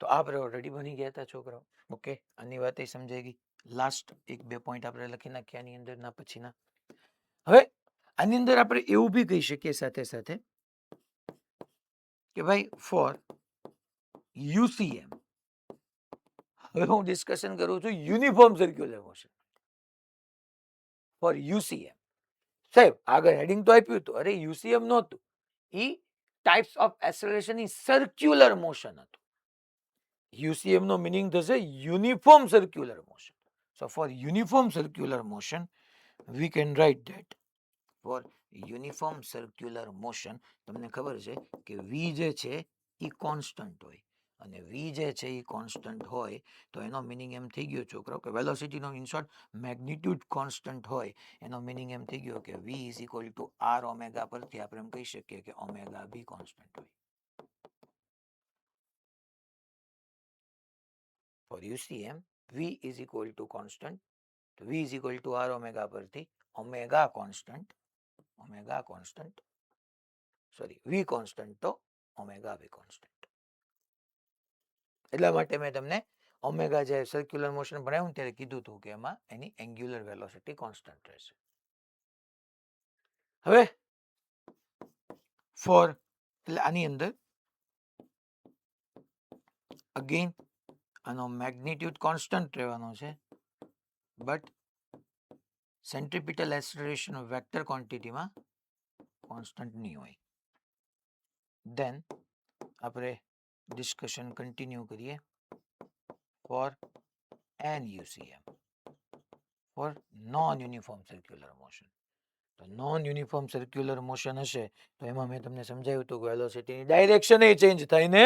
તો આપણે ઓલરેડી બની ગયા હતા છોકરાઓ. ઓકે, આની વાત એ સમજાઈ ગઈ. લાસ્ટ એક બે પોઈન્ટ આપણે લખી નાખ્યા આની અંદર ના પછીના. હવે આની અંદર આપણે એવું બી કહી શકીએ સાથે સાથે કે ભાઈ ફોર યુસીએમ, હવે હું ડિસ્કશન કરું છું uniform circular motion. For UCM સાહેબ આગળ હેડિંગ તો આપ્યું હતું, અરે યુસીએમ નહોતું, ઈ types of acceleration in circular motion હતું. UCM નો મીનિંગ થશે uniform circular motion. So for uniform circular motion we can write that for uniform circular motion તમને ખબર છે કે વી જે છે એ કોન્સ્ટન્ટ હોય અને વી જે છે એ કોન્સ્ટન્ટ હોય તો એનો મિનિંગ એમ થઈ ગયો છોકરો કે વેલોસિટીનો ઇન શોર્ટ મેગ્નિટ્યુડ કોન્સ્ટન્ટ હોય એનો મિનિંગ એમ થઈ ગયો કે v is equal to r omega પરથી આપણે એમ કહી શકીએ કે ઓમેગા બી કોન્સ્ટન્ટ હોય. For UCM, V is equal to constant. તો V is equal to R omega પરથી omega constant, sorry, V constant તો omega V constant. એટલા માટે મેં તમને ઓમેગા જે સર્ક્યુલર મોશન ભણાવ્યું ત્યારે કીધું હતું કે એમાં એની એંગ્યુલર વેલોસિટી કોન્સ્ટન્ટ રહેશે. હવે ફોર એટલે આની અંદર અગેન આનો મેગ્નિટ્યુડ કોન્સ્ટન્ટ રહેવાનો છે બટ સેન્ટ્રીપિટલ એક્સલરેશન વેક્ટર ક્વોન્ટિટીમાં કોન્સ્ટન્ટ નહીં હોય. દેન આપણે ડિસ્કશન કન્ટિન્યુ કરીએ for NUCM for non uniform circular motion. તો નોન યુનિફોર્મ સર્ક્યુલર મોશન હશે તો એમાં મેં તમને સમજાવ્યું હતું કે વેલોસિટીની ડાયરેક્શન એ ચેન્જ થાય ને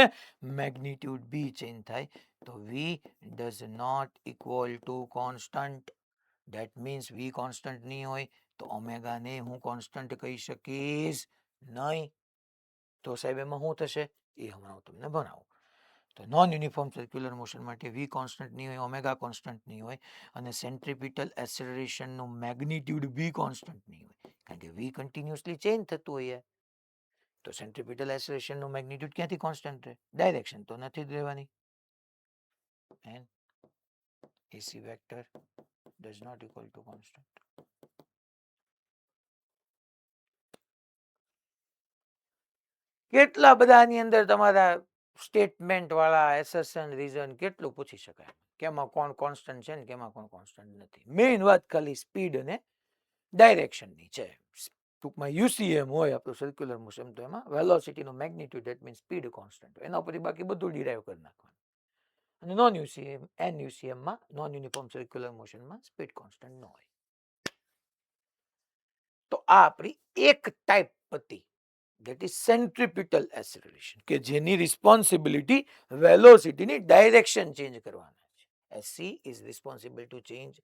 મેગ્નિટ્યુડ બી ચેન્જ થાય. તો v does not equal to constant. That means v constant નહીં હોય તો ઓમેગાને હું કોન્સ્ટન્ટ કહી શકીશ નહીં. તો સાહેબ એમાં શું થશે એ હમણાં હું તમને ભણાવું. તો નોન યુનિફોર્મ સર્ક્યુલર મોશન માટે વી કોન્સ્ટન્ટ નહીં હોય ઓમેગા કોન્સ્ટન્ટ નહીં હોય અને સેન્ટ્રીપિટલ એક્સલરેશનનું મેગ્નિટ્યુડ બી કોન્સ્ટન્ટ નહીં હોય કારણ કે વી કન્ટિન્યુઅસલી ચેન્જ થતું હોય. તો સેન્ટ્રીપિટલ એક્સલરેશનનું મેગ્નિટ્યુડ ક્યાંથી કોન્સ્ટન્ટ રહે? ડાયરેક્શન તો નથી જ રહેવાની. And AC vector does not equal to constant. કેટલા બધાની અંદર તમારા સ્ટેટમેન્ટ વાળા એસેશન રીઝન કેટલું પૂછી શકાય કેમાં કોણ કોન્સ્ટન્ટ છે ને કેમાં કોણ કોન્સ્ટન્ટ નથી. મેઇન વાત ખાલી સ્પીડ અને ડાયરેક્શનની છે. ટૂંકમાં યુસીએમ હોય આપણું સર્ક્યુલર મોશન તો એમાં વેલોસિટીનો magnitude that means speed constant હોય એના પરથી બાકી બધું ડિરાઈવ કરી નાખવાનું. અને નોન યુસીએમ NUCMમાં નોન યુનિફોર્મ સર્ક્યુલર મોશનમાં સ્પીડ કોન્સ્ટન્ટ ન હોય. તો આ આપણી એક ટાઈપ હતી that is centripetal acceleration કે જેની રિસ્પોન્સિબિલિટી વેલોસિટીની ડાયરેક્શન ચેન્જ કરવાના છે. SC is responsible to change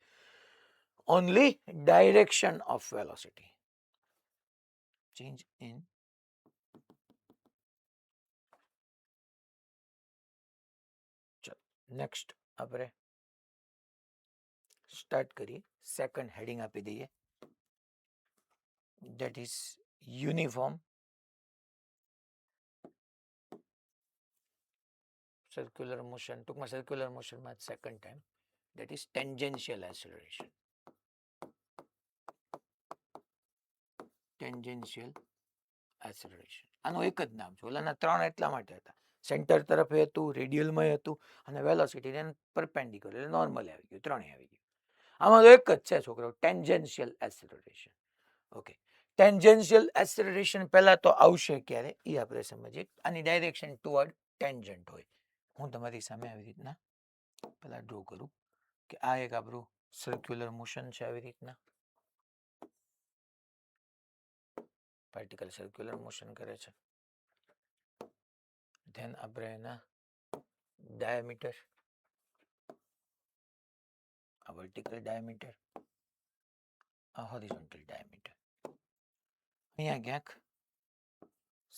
only direction of velocity. Change in next આપણે સ્ટાર્ટ કરીએ. સેકન્ડ હેડિંગ આપી દઈએ that is uniform circular motion. ટૂંકમાં સર્ક્યુલર મોશનમાં second time that is tangential acceleration. Tangential acceleration આનું એક જ નામ છે. ઓલાના ત્રણ એટલા માટે હતા સેન્ટર તરફ હતું રેડિયલમાં હતું અને વેલોસિટી પરપેન્ડિક્યુલર એટલે નોર્મલ આવી ગયું ત્રણેય આવી ગયું. આમાં તો એક જ છે છોકરો tangential acceleration. Okay tangential acceleration પહેલા તો આવશે ક્યારે એ આપણે સમજીએ. આની ડાયરેક્શન ટુવર્ડ ટેન્જન્ટ હોય. હું તમારી સામે આવી રીતના પહેલા ડ્રો કરું કે આ એક આપણું સર્ક્યુલર મોશન છે આવી રીતના પાર્ટિકલ સર્ક્યુલર મોશન કરે છે. ધેન આપણે એના ડાયામીટર આ વર્ટિકલ ડાયામીટર આ હોરિઝોન્ટલ ડાયામીટર અહીંયા ક્યાંક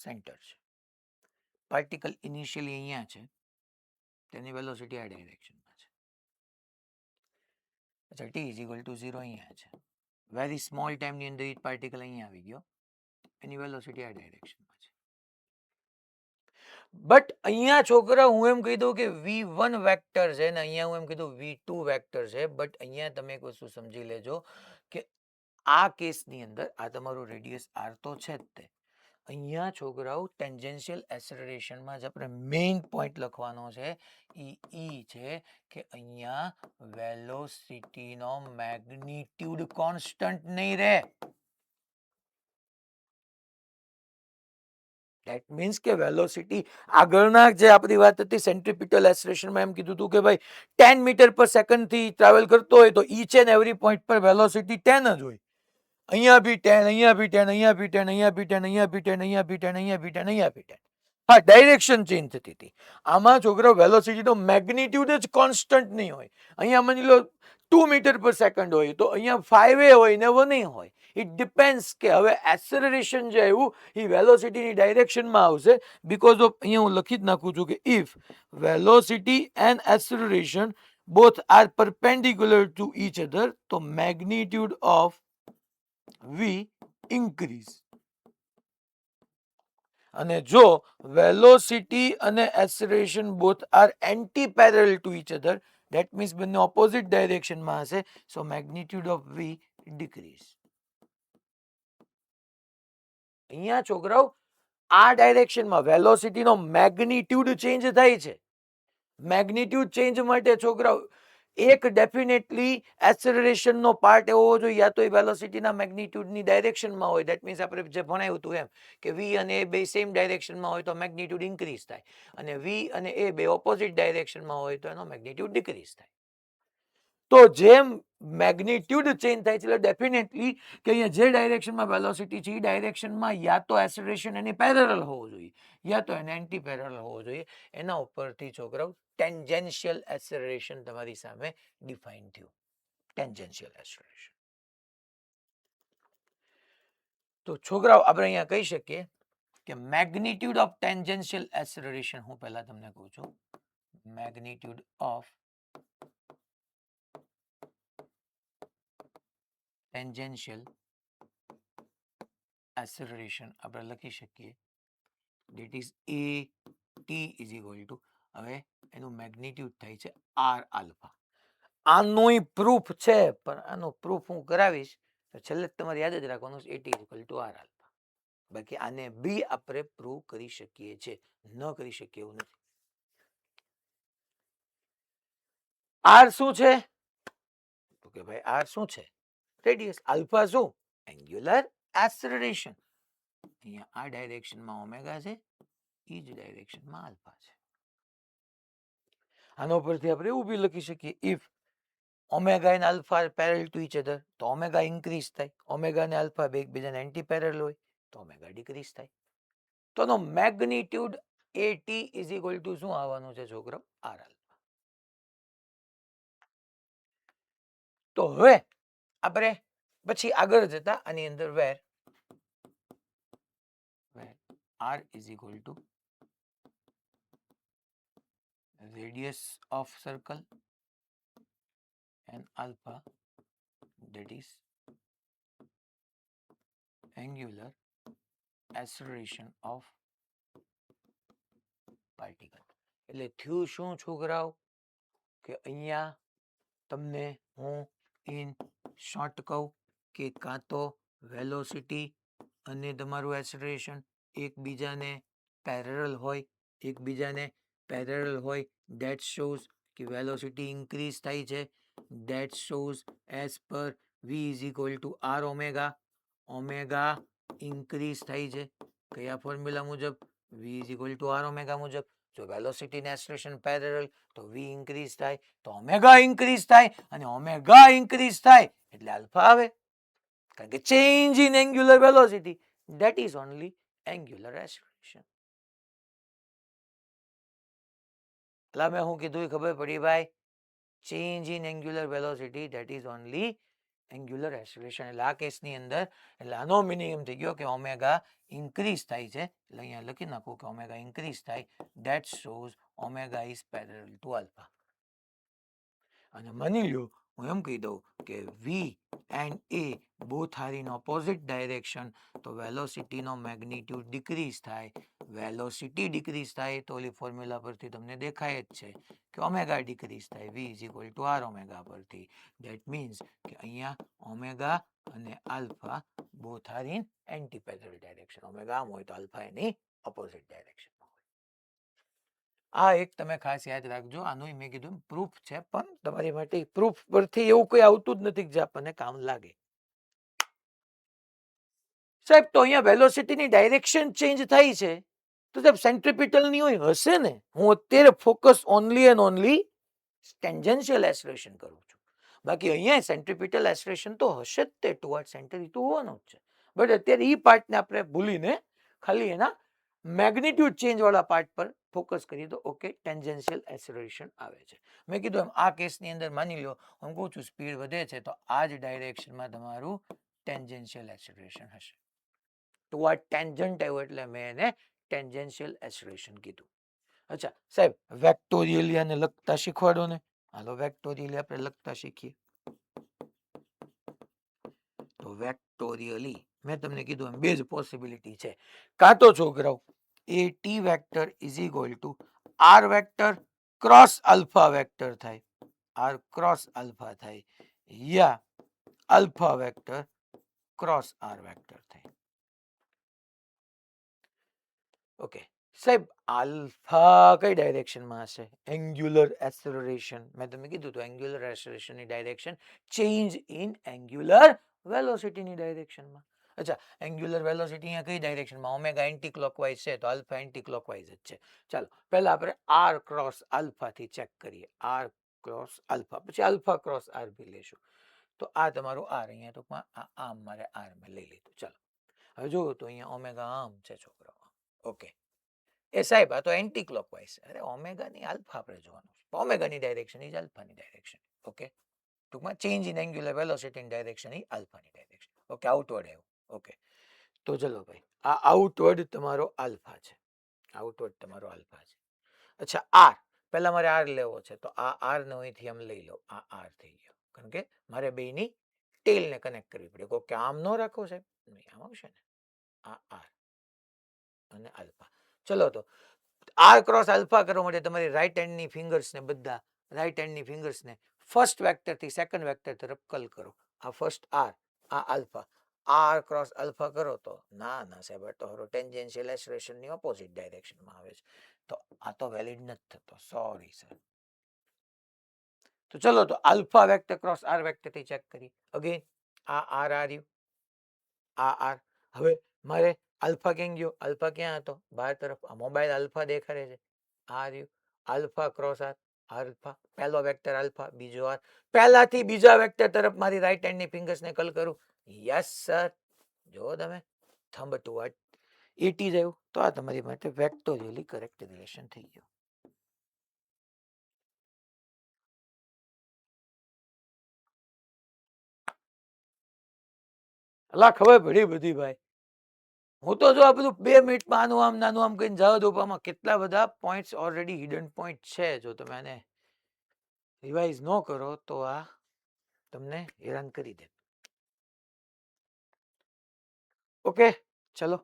સેન્ટર છે. પાર્ટિકલ ઇનિશિયલી અહીંયા છે તેની વેલોસિટી આ ડાયરેક્શનમાં છે. અચ્છા t ઇઝ ઇક્વલ ટુ 0 અહીંયા છે. વેરી સ્મોલ ટાઈમની અંદર ઈટ પાર્ટિકલ અહીંયા આવી ગયો એની વેલોસિટી આ ડાયરેક્શનમાં છે. બટ અહીંયા છોકરા હું એમ કહી દઉં કે V1 વેક્ટર છે ને અહીંયા હું એમ કીધું V2 વેક્ટર છે. બટ અહીંયા તમે એક વસ્તુ સમજી લેજો કે આ કેસની અંદર આ તમારું રેડિયસ r તો છે જ તે. અહીંયા છોકરાઓ ટેન્જેન્શિયલ એક્સલરેશનમાં જ આપણે મેઇન પોઈન્ટ લખવાનો છે ઈ છે કે અહીંયા વેલોસિટીનો મેગ્નિટ્યુડ કોન્સ્ટન્ટ નહીં રહે. ધેટ મીન્સ કે વેલોસિટી આગળના જે આપણી વાત હતી સેન્ટ્રીપિટલ એક્સેલરેશનમાં એમ કીધું હતું કે ભાઈ 10 મીટર પર સેકન્ડ થી ટ્રાવેલ કરતો હોય તો ઈચ એન્ડ એવરી પોઈન્ટ પર વેલોસિટી 10 જ હોય. અહીંયા બી 10, અહીંયા બી 10, અહીંયા બી 10, અહીંયા બી 10, અહીંયા બી 10, અહીંયા બી 10, અહીંયા બી 10, અહીંયા બી 10. હા, ડાયરેક્શન ચેન્જ થતી હતી. આમાં છોકરો વેલોસિટીનો મેગ્નિટ્યુડ જ કોન્સ્ટન્ટ નહીં હોય. અહીંયા માની લો 2 મીટર પર સેકન્ડ હોય તો અહીંયા 5 હોય ને 1 હોય. ઇટ ડિપેન્ડ્સ કે હવે એક્સેલરેશન જે આવ્યું એ વેલોસિટીની ડાયરેક્શનમાં આવશે બીકોઝ ઓફ અહીંયા હું લખી જ નાખું છું કે if velocity and acceleration both are perpendicular to each other તો મેગ્નિટ્યુડ ઓફ v increase. અને જો વેલોસિટી અને acceleration both are anti parallel to each other that means બંને ઓપોઝિટ ડાયરેક્શનમાં હશે સો મેગ્નિટ્યુડ ઓફ v ડિક્રીઝ. અહીંયા છોકરાઓ આ ડાયરેક્શનમાં વેલોસિટીનો મેગ્નિટ્યુડ ચેન્જ થાય છે. મેગ્નિટ્યુડ ચેન્જ માટે છોકરાઓ એક ડેફિનેટલી એક્સેલરેશનનો પાર્ટ એવો હોવો જોઈએ યા તો એ વેલોસિટીના મેગ્નિટ્યુડની ડાયરેક્શનમાં હોય ધેટ મીન્સ આપણે જે ભણાવ્યું હતું એમ કે v અને a બે સેમ ડાયરેક્શનમાં હોય તો મેગ્નિટ્યુડ ઇન્ક્રીઝ થાય અને v અને a બે ઓપોઝિટ ડાયરેક્શનમાં હોય તો એનો મેગ્નિટ્યુડ ડિક્રીઝ થાય. તો જેમ મેગ્નિટ્યુડ ચેન્જ થાય છે એટલે ડેફિનેટલી કે અહીંયા જે ડાયરેક્શનમાં વેલોસિટી છે એ ડાયરેક્શનમાં યા તો એક્સેલરેશન એની પેરેલલ હોવો જોઈએ યા તો એને એન્ટી પેરેલલ હોવો જોઈએ. એના ઉપરથી છોકરાઓ ટેન્જેન્શિયલ એક્સેલરેશન તમારી સામે ડિફાઇન થયું. Tangential acceleration. તો છોકરાઓ આપણે અહીંયા કહી શકીએ કે મેગ્નિટ્યુડ ઓફ ટેન્જેન્શિયલ એક્સેલરેશન હું પહેલા તમને કહું છું મેગ્નિટ્યુડ ઓફ ટેન્જેન્શિયલ એક્સેલરેશન આપણે લખી શકીએ that is a t is equal two હવે એનું મેગ્નિટ્યુડ થાય છે r આલ્ફા. આનોય પ્રૂફ છે પણ આનો પ્રૂફ હું કરાવીશ તો છેલ્લે તમારે યાદ જ રાખવાનું છે a t equal to r alpha. બાકી આને બી આપણે પ્રૂવ કરી શકીએ છીએ ન કરી શકીએ એવું નથી. r શું છે તો કે ભાઈ r શું છે રેડિયસ. આલ્ફા શું એન્ગ્યુલર એક્સેલરેશન. અહીંયા આ ડાયરેક્શનમાં ઓમેગા છે એ જ ડાયરેક્શનમાં આલ્ફા છે. આનો પરથી આપણે એવું બી લખી શકીએ if omega and alpha parallel to each other તો ઓમેગા ઇન્ક્રીઝ થાય. ઓમેગા અને આલ્ફા બે એકબીજાને એન્ટી પેરેલલ હોય તો ઓમેગા ડિક્રીઝ થાય. તો નો magnitude at is equal to શું આવવાનું છે છોકરો r આલ્ફા. તો હવે આપણે પછી આગળ જતા આની અંદર વેર r is equal to radius of circle and alpha that is angular acceleration of particle. એટલે થયું શું છોકરાઓ કે અહીંયા તમને હું ઇન શોર્ટ કહું કે કાં તો વેલોસિટી અને તમારું એક્સેલરેશન એકબીજાને પેરેલલ હોય that shows કે વેલોસિટી ઇન્ક્રીઝ થાય છે. that shows as per v is equal to r omega. Omega increase થાય છે કયા ફોર્મ્યુલા મુજબ v is equal to r omega મુજબ. જો વેલોસિટી ને એક્સેલરેશન પેરેલલ તો v ઇન્ક્રીઝ થાય તો ઓમેગા ઇન્ક્રીઝ થાય અને ઓમેગા ઇન્ક્રીઝ થાય એટલે આલ્ફા આવે કારણ કે change in angular velocity that is only angular acceleration. એટલે મેં હું કીધું ખબર પડી ભાઈ change in angular velocity that is only angular acceleration. એટલે આ કેસની અંદર એટલે આનો મિનિંગ એમ થઈ ગયો કે ઓમેગા ઇન્ક્રીઝ થાય છે એટલે અહીંયા લખી નાખું કે ઓમેગા ઇન્ક્રીઝ થાય that shows omega is parallel to alpha. અને માની લો હું એમ કહી દઉં કે v and a both are in opposite direction તો વેલોસિટીનો મેગ્નિટ્યુડ ડિક્રીઝ થાય. વેલોસિટી ડિક્રીઝ થાય તો ઓલી ફોર્મ્યુલા પરથી તમને દેખાય જ છે કે ઓમેગા ડિક્રીઝ થાય v is equal to r omega પરથી. ધેટ મીન્સ કે અહીંયા ઓમેગા અને alpha both are in anti parallel direction. Omega આમ હોય તો આલ્ફા એની ઓપોઝિટ ડાયરેક્શન. આ એક તમે ખાસ યાદ રાખજો. આનું મેં કીધું પ્રૂફ છે પણ તમારી માટે પ્રૂફ પરથી એવું કોઈ આવતું જ નથી જે આપણને કામ લાગે. સાહેબ તો અહીંયા વેલોસિટીની ડાયરેક્શન ચેન્જ થઈ છે તો સાહેબ સેન્ટ્રીપિટલની હોય હશે ને, હું અત્યારે ફોકસ ઓનલી એન્ડ ઓનલી ટેન્જન્શિયલ એસરેશન કરું છું. બાકી અહીંયા સેન્ટ્રીપિટલ એસરેશન તો હશે જ તે ટુવર્ડ સેન્ટર, એ તો હોવાનું જ છે. બટ અત્યારે એ પાર્ટને આપણે ભૂલીને ખાલી એના મેગ્નિટ્યુડ ચેન્જ વાળા પાર્ટ પર ફોકસ કરીએ તો ઓકે ટેન્જન્શિયલ એસરેશન આવે છે. મેં કીધું એમ આ કેસની અંદર માની લો હું કહું છું સ્પીડ વધે છે તો આ જ ડાયરેક્શનમાં તમારું ટેન્જન્શિયલ એસરેશન હશે. ટુવર્ડ ટેન્જન્ટ આવ્યું એટલે મેં એને ટેન્જન્શિયલ એસરેશન કીધું. અચ્છા સાહેબ વેક્ટોરિયલિયાને લગતા શીખવાડો ને. હાલો વેક્ટોરિયલી આપણે લગતા શીખીએ. તો વેક્ટોરિયલી મેં તમને કીધું એમ બે જ પોસિબિલિટી છે. કાં તો છોકરાઓ a t vector is equal to r vector cross alpha vector થાય, આર ક્રોસ આલ્ફા થાય, યા alpha vector cross r vector થાય. ઓકે સાહેબ આલ્ફા કઈ ડાયરેક્શનમાં હશે? Angular acceleration. મેં તમને કીધું તો એંગ્યુલર એસેલરેશનની ડાયરેક્શન ચેન્જ ઇન એંગ્યુલર વેલોસિટીની ડાયરેક્શનમાં. અચ્છા એંગ્યુલર વેલોસિટી અહીંયા કઈ ડાયરેક્શનમાં? ઓમેગા એન્ટી ક્લોકવાઇઝ છે તો આલ્ફા એન્ટી ક્લોકવાઇઝ જ છે. ચાલો પહેલા આપણે આર ક્રોસ આલ્ફાથી ચેક કરીએ. આર ક્રોસ આલ્ફા પછી આલ્ફા ક્રોસ આર બી લેશું. તો આ તમારું આર અહીંયા ટૂંકમાં આમ મારે આર મેં લઈ લીધું. ચાલો હવે જુઓ તો અહીંયા ઓમેગા આમ છે છોકરાઓ. ઓકે એ સાહેબ આ તો એન્ટી ક્લોકવાઇઝ. અરે ઓમેગાની આલ્ફા આપણે જોવાનું છે. ઓમેગાની ડાયરેક્શન ઇઝ આલ્ફાની ડાયરેક્શન. ઓકે ટૂંકમાં ચેન્જ ઇન એંગ્યુલર વેલોસિટીની ડાયરેક્શન ઇઝ આલ્ફાની ડાયરેક્શન. ઓકે આઉટવર્ડ આવ્યું. ઓકે તો ચલો ભાઈ આ આઉટવર્ડ તમારો આલ્ફા છે. આઉટવર્ડ તમારો આલ્ફા છે. અચ્છા આર પહેલા મારે આર લેવો છે તો આ આર ને અહીંથી આમ લઈ લો. આ આર થઈ ગયો કારણ કે મારે બેની ટેલને કનેક્ટ કરવી પડે. ઓકે આમ ન રાખો સાહેબ, નહીં આમ આવશે ને. આ આર અને આલ્ફા. ચલો તો આર ક્રોસ આલ્ફા કરવા માટે તમારી રાઈટ હેન્ડની ફિંગર્સને બધા રાઈટ હેન્ડની ફિંગર્સને ફર્સ્ટ વેક્ટરથી સેકન્ડ વેક્ટર તરફ કલ કરો. આ ફર્સ્ટ આર આ આલ્ફા. આર ક્રોસ આલ્ફા કરો તો ના ના સાહેબ તો ટેન્જન્શિયલ એસરેશનની ઓપોઝિટ ડાયરેક્શનમાં આવે છે. તો આ તો વેલિડ નથી થતો, સોરી સર. તો ચલો તો આલ્ફા વેક્ટર ક્રોસ આર વેક્ટરથી ચેક કરીએ. અગેન આ આર આવ્યું, આ આર. હવે મારે આલ્ફા ક્યાં ગયો? આલ્ફા ક્યાં હતો? બહાર તરફ. આ મોબાઈલ આલ્ફા દેખાડે છે. આ રહ્યું આલ્ફા ક્રોસ આર. આલ્ફા પહેલો વેક્ટર આલ્ફા, બીજો આર. પહેલાથી બીજા વેક્ટર તરફ મારી રાઈટ હેન્ડની ફિંગર્સને કલ કરું. Yes sir. જો તમે થંબ ટુવર્ડ 80 આવ્યું તો આ તમારી માટે વેક્ટોરિયલી કરેક્ટ રિલેશન થઈ ગયું. અલા ખબર પડી બધી ભાઈ. હું તો જો આ બધું 2 મિનિટમાં આનું આમ નાનું આમ કહીને જવા દઉં, આમાં કેટલા બધા પોઈન્ટ્સ ઓલરેડી હિડન પોઈન્ટ છે. જો તમે આને રિવાઇઝ ન કરો તો આ તમને હેરાન કરી દે. ઓકે ચલો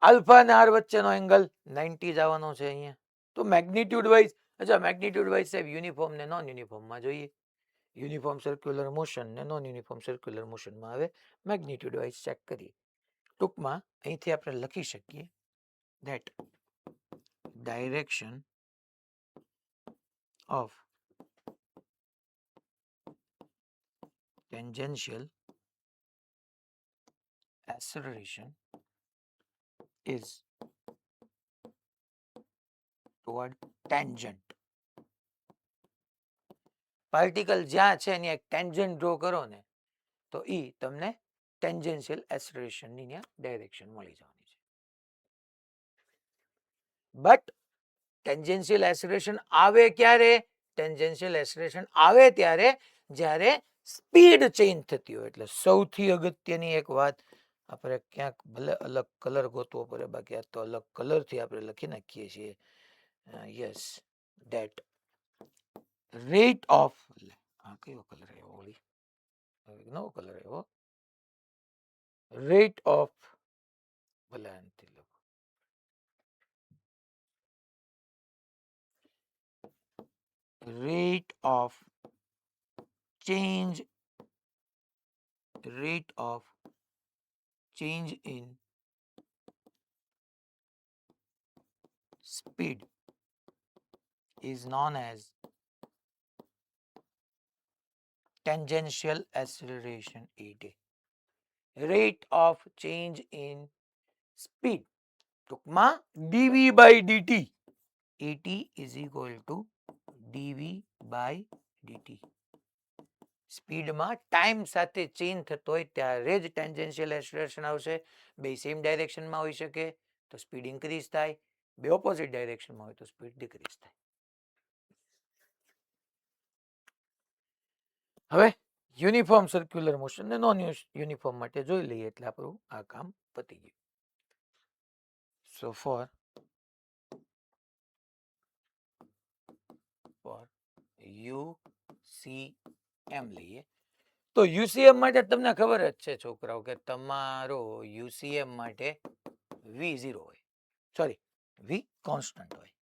આલ્ફા અને આર વચ્ચેનો એંગલ 90 જવાનો છે અહીંયા. તો મેગ્નિટ્યુડ વાઇઝ અચ્છા મેગ્નિટ્યુડ વાઇઝ સાહેબ યુનિફોર્મ ને નોન યુનિફોર્મમાં જોઈએ. યુનિફોર્મ સર્ક્યુલર મોશન ને નોન યુનિફોર્મ સર્ક્યુલર મોશનમાં આવે મેગ્નિટ્યુડ વાઇઝ ચેક કરીએ. ટૂંકમાં અહીંથી આપણે લખી શકીએ that direction of tangential acceleration is toward tangent. Particle જ્યાં છે એની એક ટેન્જન્ટ ડ્રો કરો ને તો ઈ તમને ટેન્જન્શિયલ એસેલરેશનની ત્યાં ડાયરેક્શન મળી જવાની છે. બટ ટેન્જન્શિયલ એસેલરેશન આવે ક્યારે? ટેન્જન્શિયલ એસેલરેશન આવે ત્યારે જ્યારે સ્પીડ ચેન્જ થતી હોય. એટલે સૌથી અગત્યની એક વાત આપણે ક્યાંક ભલે અલગ કલર ગોતવો પડે, બાકી આ તો અલગ કલરથી આપણે લખી નાખીએ છીએ. યસ ધેટ રેટ ઓફ આ કયો કલર આવ્યો? ઓળી નવો કલર આવ્યો. રેટ ઓફ ભલે આનાથી લખો rate of change in speed is known as tangential acceleration. ET rate of change in speed ટૂંકમાં dv by dt, et is equal to dv by dt. સ્પીડમાં ટાઈમ સાથે change થતો હોય ત્યારે જ ટેન્જન્શિયલ એક્સેલરેશન આવશે. બે સેમ ડાયરેક્શનમાં હોઈ શકે તો સ્પીડ ઇન્ક્રીઝ થાય, બે ઓપોઝિટ ડાયરેક્શનમાં હોય તો સ્પીડ ડિક્રીઝ થાય. હવે યુનિફોર્મ સર્ક્યુલર મોશન ને નોન યુનિફોર્મ માટે જોઈ લઈએ એટલે આપણું આ કામ પતી ગયું. સો ફોર યુસીએમ લઈએ તો યુસીએમ માટે તમને ખબર જ છે છોકરાઓ કે તમારો યુસીએમ માટે v0 હોય, સોરી v કોન્સ્ટન્ટ હોય.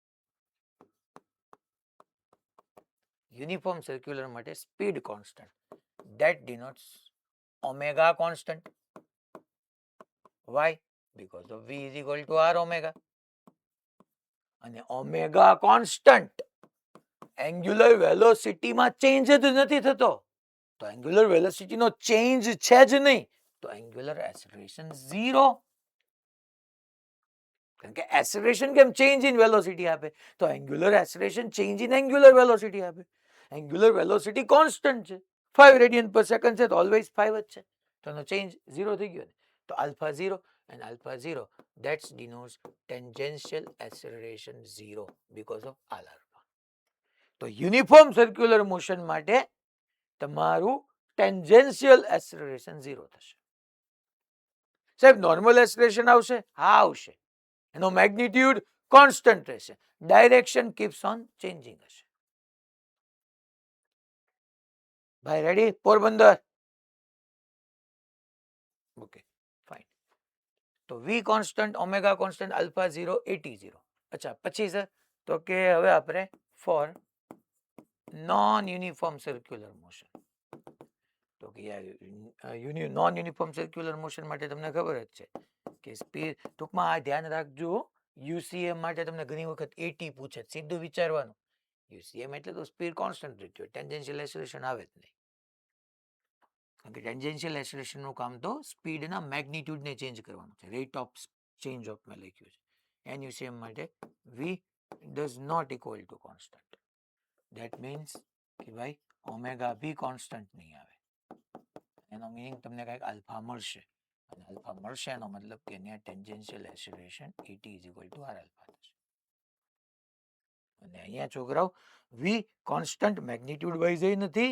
યુનિફોર્મ સર્ક્યુલર માટે speed constant, that denotes omega constant. Why? Because of v is equal to r omega. અને ઓમેગા કોન્સ્ટન્ટ એંગ્યુલર વેલોસિટીમાં ચેન્જ જ નથી થતો, તો એંગ્યુલર વેલોસિટીનો ચેન્જ છે જ નહીં તો એંગ્યુલર એક્સેલરેશન 0. કારણ કે એક્સેલરેશન કેમ ચેન્જ ઇન વેલોસિટી આપે, તો angular acceleration change in angular velocity આપે. એંગ્યુલર વેલોસિટી કોન્સ્ટન્ટ છે, 5 રેડિયન પર સેકન્ડ છે તો ઓલવેઝ 5 જ છે, તો એનો ચેન્જ 0 થઈ ગયો ને. તો alpha 0 and alpha 0 that denotes tangential acceleration 0 because of r alpha. તો યુનિફોર્મ સર્ક્યુલર મોશન માટે તમારું ટેન્જન્શિયલ એક્સેલરેશન 0 થશે. સાહેબ નોર્મલ એક્સેલરેશન આવશે? હા આવશે, એનો મેગ્નિટ્યુડ કોન્સ્ટન્ટ રહેશે, ડાયરેક્શન કીપ્સ ઓન ચેન્જિંગ હશે. ભાઈ રેડી? પોરબંદર? Okay fine. તો v constant, omega constant, alpha 0, at 0. અચ્છા પછી સર તો કે હવે આપણે four non uniform circular motion, તો કે નોન યુનિફોર્મ સર્ક્યુલર મોશન માટે તમને ખબર જ છે કે સ્પીડ, ટૂંકમાં આ ધ્યાન રાખજો, યુસીએમ માટે તમને ઘણી વખત એટી પૂછે, સીધું વિચારવાનું યુસીએમ એટલે તો સ્પીડ કોન્સ્ટન્ટ રહેતી હોય, ટેન્જન્શિયલ એક્સેલરેશન આવે જ નહીં. કારણ કે ટેન્જન્શિયલ એક્સેલરેશનનું કામ તો સ્પીડના મેગ્નિટ્યુડને ચેન્જ કરવાનું છે, રેટ ઓફ ચેન્જ ઓફ મેં લખ્યું છે. એનયુસીએમ માટે v does not equal to constant. That means કે ભાઈ ઓમેગા બી કોન્સ્ટન્ટ નહીં આવે, એનો મીનિંગ તમને કંઈક આલ્ફા મળશે, અને આલ્ફા મળશે એનો મતલબ કે અહીંયા ટેન્જન્શિયલ acceleration et is equal to r alpha થશે. અને અહીંયા છોકરાઓ v કોન્સ્ટન્ટ મેગ્નિટ્યુડ વાઇઝ નથી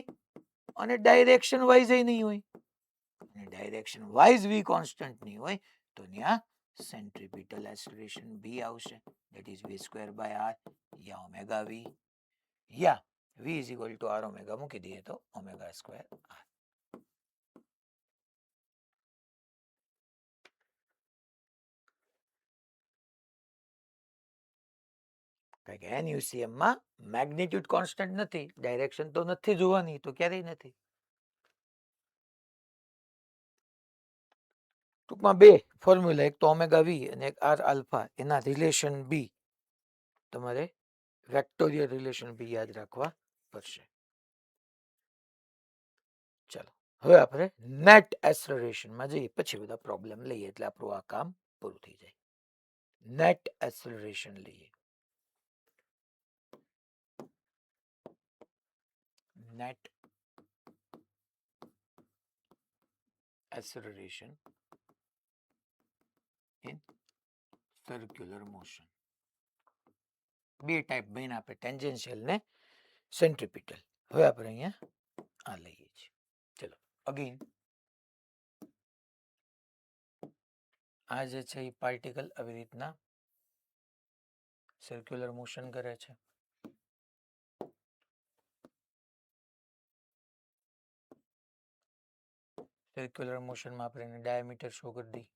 અને ડાયરેક્શન વાઇઝ નહીં હોય, અને ડાયરેક્શન વાઇઝ v કોન્સ્ટન્ટ નહીં હોય તો ત્યાં સેન્ટ્રીપિટલ એક્સેલરેશન b આવશે, that is v square by r yeah omega v, yeah v is equal to r omega મૂકી દઈએ તો ઓમેગા સ્ક્વેર r. કારણ કે એનયુસીએમમાં મેગ્નિટ્યુડ કોન્સ્ટન્ટ નથી, ડાયરેક્શન તો નથી જોવાની, તો ક્યારેય નથી. ટૂંકમાં બે ફોર્મ્યુલા, એક તો ઓમેગા વી અને એક આર આલ્ફા, એના રિલેશન બી તમારે વેક્ટોરિયલ રિલેશન બી યાદ રાખવા પડશે. ચાલો હવે આપણે નેટ એક્સેલરેશનમાં જઈએ, પછી બધા પ્રોબ્લેમ લઈએ એટલે આપણું આ કામ પૂરું થઈ જાય. નેટ એક્સેલરેશન લઈએ. Net acceleration in circular motion. બે ટાઈપ બન્યા આપણે, ટેન્જન્શિયલ ને સેન્ટ્રીપિટલ. હવે આપણે અહીંયા આ લઈએ છીએ. ચલો અગેન આ જે છે એ પાર્ટિકલ આવી રીતના સર્ક્યુલર મોશન કરે છે. સર્ક્યુલર મોશનમાં આપણે એને ડાયામીટર શો કરી દઈએ,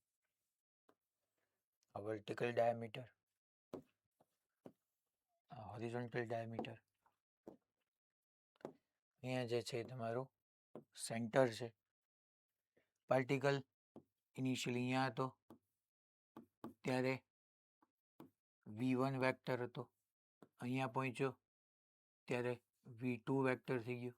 આ વર્ટિકલ ડાયામીટર, આ હોરિઝોન્ટલ ડાયામીટર. અહીંયા જે છે તમારું સેન્ટર છે. પાર્ટિકલ ઇનિશિયલી અહીંયા હતો ત્યારે v1 વેક્ટર હતો, અહીંયા પહોંચ્યો ત્યારે v2 વેક્ટર થઈ ગયો.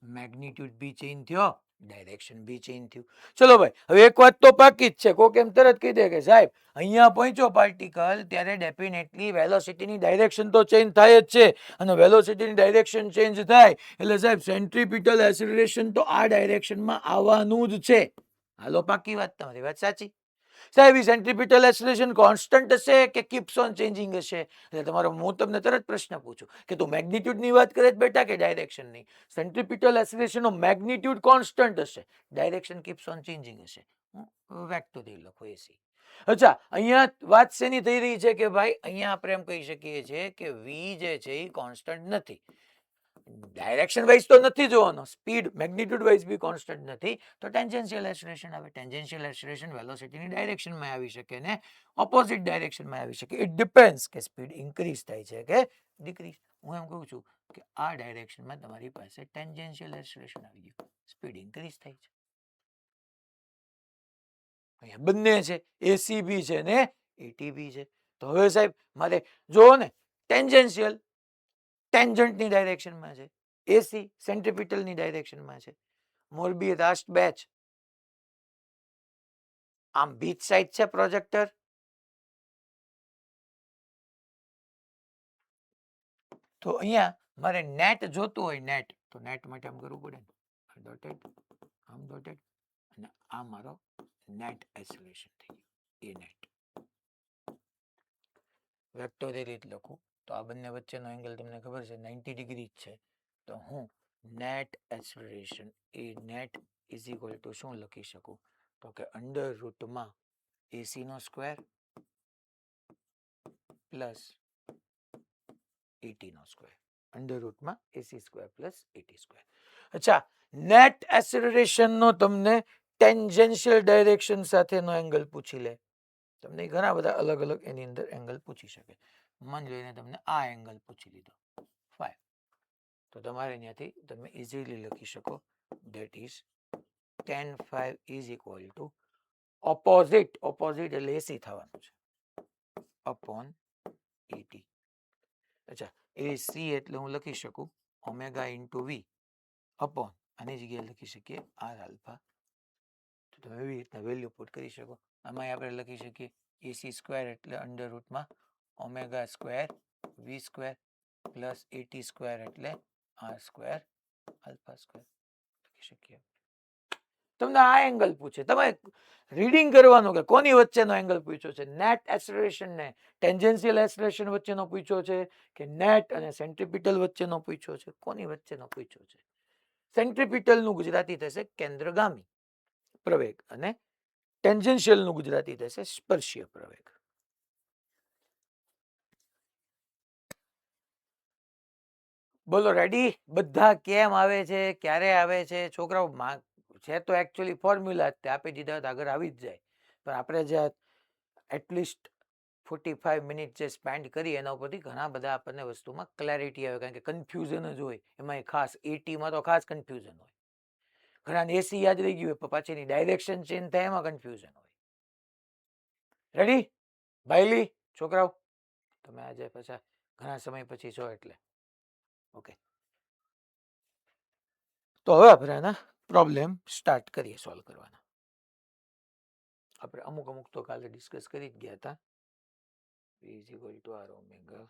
મેગ્નિટ્યુડ બી ચેન્જ થયો, ડાયરેક્શન બી ચેન્જ થયું. ચલો ભાઈ, હવે એક વાત તો પાકી જ છે. કોક એમ તરત કહી દે કે સાહેબ અહીંયા પહોંચ્યો પાર્ટિકલ ત્યારે ડેફિનેટલી વેલોસિટીની ડાયરેક્શન તો ચેન્જ થાય જ છે, અને વેલોસિટીની ડાયરેક્શન ચેન્જ થાય એટલે સાહેબ સેન્ટ્રીપિટલ એસિલરેશન તો આ ડાયરેક્શનમાં આવવાનું જ છે. હાલો, પાકી વાત, તમારી વાત સાચી. સાહેબ સેન્ટ્રીપિટલ એસિલેશન કોન્સ્ટન્ટ હશે કે કીપ્સ ઓન ચેન્જિંગ હશે? એટલે તમારો હું તમને તરત પ્રશ્ન પૂછું કે તું મેગ્નિટ્યુડની વાત કરે બેટા કે ડાયરેક્શનની? સેન્ટ્રીપિટલ એસિલેશનનો મેગ્નિટ્યુડ કોન્સ્ટન્ટ હશે, ડાયરેક્શન કીપ્સ ઓન ચેન્જિંગ હશે. વેક્ટર દઈ લખો એસી. અચ્છા, અહીંયા વાત શેની થઈ રહી છે કે ભાઈ અહીંયા આપણે એમ કહી શકીએ છીએ કે વી જે છે એ કોન્સ્ટન્ટ નથી. ડાયરેક્શન વાઇઝ તો નથી જોવાનો, સ્પીડ મેગ્નિટ્યુડ વાઇઝ બી કોન્સ્ટન્ટ નથી, તો ટેન્જન્શિયલ એક્સેલરેશન આવે. ટેન્જન્શિયલ એક્સેલરેશન વેલોસિટીની ડાયરેક્શનમાં આવી શકે ને ઓપોઝિટ ડાયરેક્શનમાં આવી શકે. ઇટ ડિપેન્ડ્સ કે સ્પીડ ઇન્ક્રીઝ થાય છે કે ડિક્રીઝ. હું એમ કહું છું કે આ ડાયરેક્શનમાં તમારી પાસે ટેન્જન્શિયલ એક્સેલરેશન આવી ગયું, સ્પીડ ઇન્ક્રીઝ થાય છે. અહીંયા બંને છે, એસી બી છે ને એટી બી છે. તો હવે સાહેબ મારે જોવો ને, ટેન્જન્શિયલ ટેન્જન્ટની ડાયરેક્શનમાં છે, એસી સેન્ટ્રીપિટલની ડાયરેક્શનમાં છે. મોરબી રાસ્ટ બેચ, આમ બીચ સાઈડ છે પ્રોજેક્ટર. તો અહીંયા મારે નેટ જોતું હોય, નેટ, તો નેટ માટે આમ કરવું પડે ને, ડોટેડ, આમ ડોટેડ, અને આ મારો નેટ એક્સેલરેશન થઈ ગયું, એ નેટ. વેક્ટર એ રીત લખું તો આ બંને વચ્ચેનો એંગલ તમને ખબર છે 90 ડિગ્રી જ છે. તો હું net acceleration a net is equal to શું લખી શકું? તો કે અંડર રૂટમાં એસી નો સ્ક્વેર પ્લસ એટી નો સ્ક્વેર. અંડર રૂટમાં AC square plus AT square. અચ્છા, નેટ એક્સેલરેશન નો તમને ટેન્જન્શિયલ ડાયરેક્શન સાથેનો એંગલ પૂછી લે. તમને ઘણા બધા અલગ અલગ એની અંદર એંગલ પૂછી શકે. મન લઈને તમને આ એંગલ પૂછી લીધો 5, તો તમારે ત્યાંથી તમે ઇઝીલી લખી શકો that is tan 5 is equal two opposite, opposite એટલે એસી થવાનું છે, અપોન એટી. અચ્છા, એસી એટલે હું લખી શકું ઓમેગા ઇન્ટુ વી અપોન આની જગ્યાએ લખી શકીએ આર આલ્ફા. તો તમે એવી રીતના વેલ્યુ પુટ કરી શકો. આમાં આપણે લખી શકીએ એસી સ્ક્વેર એટલે અંડર રૂટમાં omega square v square plus AT square એટલે આર સ્ક્વેર આલ્ફા સ્ક્વેર લખી શકીએ. તમને આ એંગલ પૂછે, તમે રીડિંગ કરવાનું કે કોની વચ્ચેનો એંગલ પૂછ્યો છે, નેટ એક્સેલરેશન ને ટેન્જન્શિયલ એક્સેલરેશન વચ્ચેનો પૂછ્યો છે કે નેટ અને સેન્ટ્રીપિટલ વચ્ચેનો પૂછ્યો છે, કોની વચ્ચેનો પૂછ્યો છે? સેન્ટ્રીપિટલ નું ગુજરાતી થશે કેન્દ્રગામી પ્રવેગ અને ટેન્જન્શિયલ નું ગુજરાતી થશે સ્પર્શીય પ્રવેગ. બોલો રેડી? બધા કેમ આવે છે, ક્યારે આવે છે? છોકરાઓ છે તો એકચ્યુઅલી ફોર્મ્યુલા જ આપી દીધા તો આગળ આવી જ જાય, પણ આપણે જે એટલીસ્ટ 45 મિનિટ જે સ્પેન્ડ કરી એના ઉપરથી ઘણા બધા આપણને વસ્તુમાં ક્લેરિટી આવે, કારણ કે કન્ફ્યુઝન જ હોય એમાં, ખાસ એટીમાં તો ખાસ કન્ફ્યુઝન હોય. ઘણા એસી યાદ રહી ગયું હોય પાછળની ડાયરેક્શન ચેન્જ થાય એમાં કન્ફ્યુઝન હોય. રેડી ભાઈલી છોકરાઓ? તમે આજે પાછા ઘણા સમય પછી છો એટલે ઓકે. તો હવે આપણે આના પ્રોબ્લેમ સ્ટાર્ટ કરીએ સોલ્વ કરવાના. આપણે અમુક અમુક તો કાલે ડિસ્કસ કરી જ ગયા હતા. V is equal to R omega.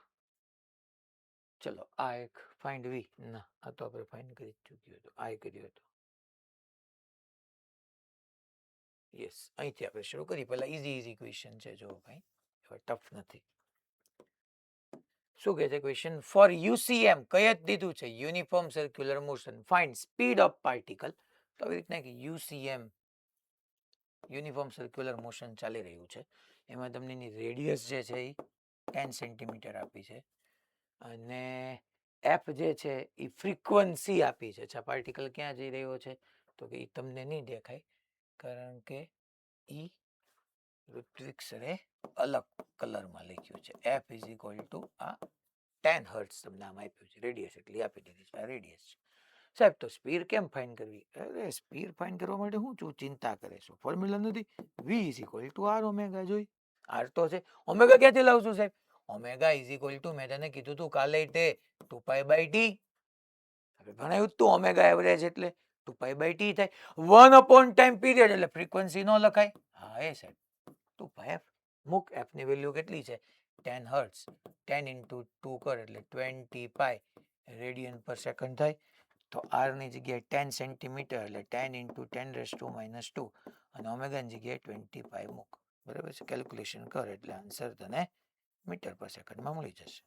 ચલો આ એક ફાઇન્ડ વી, ના આ તો આપણે ફાઇન્ડ કરી ચૂક્યું હતું, આ કર્યું હતું. યસ, અહીંથી આપણે શરૂ કરી. પહેલા ઈઝી ક્વેશ્ચન છે, જો ભાઈ ટફ નથી. શું કહે છે ક્વેશ્ચન? ફોર યુસીએમ કઈ જ દીધું છે uniform circular motion find speed of particle. તો આવી રીતના કે યુસીએમ યુનિફોર્મ સર્ક્યુલર મોશન ચાલી રહ્યું છે, એમાં તમને એની રેડિયસ જે છે એ 10 સેન્ટીમીટર આપી છે, અને એફ જે છે એ ફ્રીક્વન્સી આપી છે. અચ્છા, પાર્ટિકલ ક્યાં જઈ રહ્યો છે તો કે એ તમને નહીં દેખાય, કારણ કે ઈ ઋત્વિક સરે અલગ કલરમાં લખ્યું છે. એફ ઇઝ ઇક્વલ ટુ આ 10 હર્ટ્ઝ તમને આમ આપ્યું છે, રેડિયસ એટલી આપી દીધી છે, આ રેડિયસ છે. સાહેબ તો સ્પીડ કેમ ફાઇન્ડ કરવી? અરે સ્પીડ ફાઇન્ડ કરવા માટે હું ચિંતા કરે છો, ફોર્મ્યુલા નથી, v is equal to r omega. જોઈ આર તો છે, ઓમેગા ક્યાંથી લાવશું સાહેબ? ઓમેગા ઇઝ ઇક્વલ ટુ મેં તને કીધું તું કાલે તે 2 પાઈ બાય ટી. ભણાયું તું ઓમેગા એવરેજ એટલે 2π/t થાય 1 ટાઈમ પીરિયડ એટલે ફ્રીક્વન્સી નો લખાય. હા એ સાહેબ 2πf મૂક f ની વેલ્યુ કેટલી છે 10 હર્ટ્ઝ 10 into 2 કર એટલે 20π રેડિયન પર સેકન્ડ થાય. તો r ની જગ્યાએ 10 સેન્ટીમીટર એટલે 10 into 10⁻², અને ઓમેગાની જગ્યાએ 20π મૂક. બરાબર છે, કેલ્ક્યુલેશન કર એટલે આન્સર તને મીટર પર સેકન્ડમાં મળી જશે.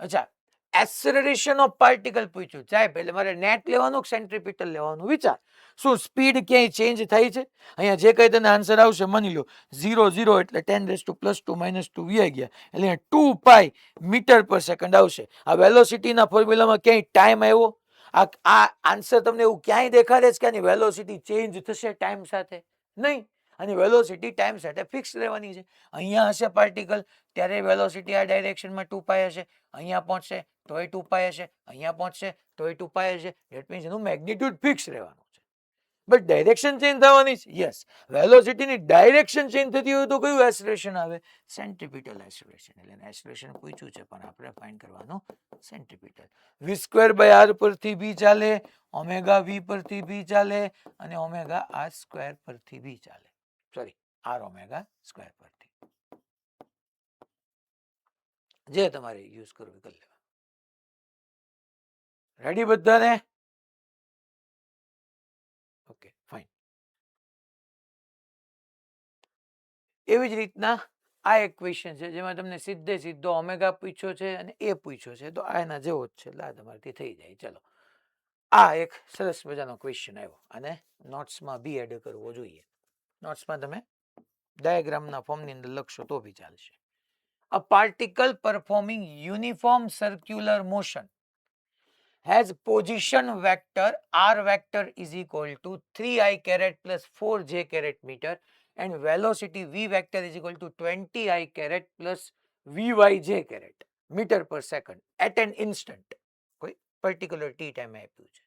અચ્છા, એક્સેલરેશન ઓફ પાર્ટિકલ પૂછ્યું સાહેબ, એટલે મારે નેટ લેવાનું સેન્ટ્રીપિટલ લેવાનું વિચાર. શું સ્પીડ ક્યાંય ચેન્જ થાય છે? અહીંયા જે કઈ તને આન્સર આવશે માની લો 0 એટલે 10⁻²−2 વી ગયા એટલે 2π મીટર પર સેકન્ડ આવશે. આ વેલોસિટીના ફોર્મ્યુલામાં ક્યાંય ટાઈમ આવ્યો? આ આન્સર તમને એવું ક્યાંય દેખાડે છે કે આની વેલોસિટી ચેન્જ થશે ટાઈમ સાથે? નહીં. આની વેલોસિટી ટાઈમ સાથે ફિક્સ રહેવાની છે. અહીંયા હશે પાર્ટિકલ ત્યારે વેલોસિટી આ ડાયરેક્શનમાં 2π હશે, અહીંયા પહોંચશે તોય 2π હશે, અહીંયા પહોંચશે તોય 2π હશે. ધેટ મીન્સ એનું મેગ્નિટ્યુડ ફિક્સ રહેવાનું છે, બટ ડાયરેક્શન ચેન્જ થવાની છે. યસ, વેલોસિટીની ડાયરેક્શન ચેન્જ થતી હોય તો કયું એક્સેલરેશન આવે? સેન્ટ્રીપિટલ એક્સેલરેશન. એટલે એક્સેલરેશન પૂછ્યું છે પણ આપણે ફાઇન્ડ કરવાનું સેન્ટ્રીપિટલ. v²/r પરથી બી ચાલે, ઓમેગા v પરથી બી ચાલે, અને ઓમેગા r² પરથી બી ચાલે. સોરી, r ઓમેગા સ્ક્વેર પરથી જે તમારે યુઝ કરવું કરી લેવા. રેડી બધાને? Okay fine. એવી જ રીતના આ એક ક્વેશ્ચન છે જેમાં તમને સીધે સીધો ઓમેગા પૂછ્યો છે અને એ પૂછ્યો છે, તો આના જેવો જ છે એટલે આ તમારાથી થઈ જાય. ચલો, આ એક સરસ મજાનો ક્વેશ્ચન આવ્યો અને નોટ્સમાં બી એડ કરવો જોઈએ. નોટ્સમાં તમે ડાયાગ્રામના ફોર્મની અંદર લખશો તો બી ચાલશે. A particle performing uniform circular motion has position vector r vector is equal to 3i caret plus 4j caret meter and velocity v vector is equal to 20i caret plus vyj caret meter per second at an instant. કોઈ particular t time આપ્યું છે.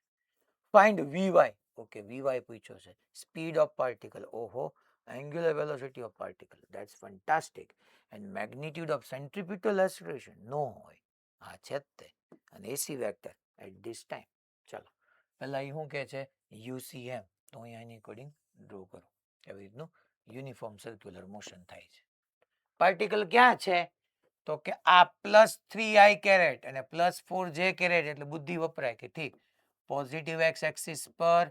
Find vy. Okay, vy પૂછ્યો છે. Speed of particle. ઓહો, angular velocity of particle. That's fantastic. And magnitude of centripetal acceleration. No હોય. આ છે જ તે. અને AC vector at this time. ચલો, પહેલા અહીં શું કહે છે? UCM. તો અહીંયા એની કોડિંગ ડ્રો કરો. એવી રીતનું યુનિફોર્મ સર્ક્યુલર મોશન થાય છે. પાર્ટિકલ ક્યાં છે? તો કે આ +3i કેરેટ અને +4j કેરેટ એટલે બુદ્ધિ વપરાય કે ઠીક પોઝિટિવ એક્સ એક્સિસ પર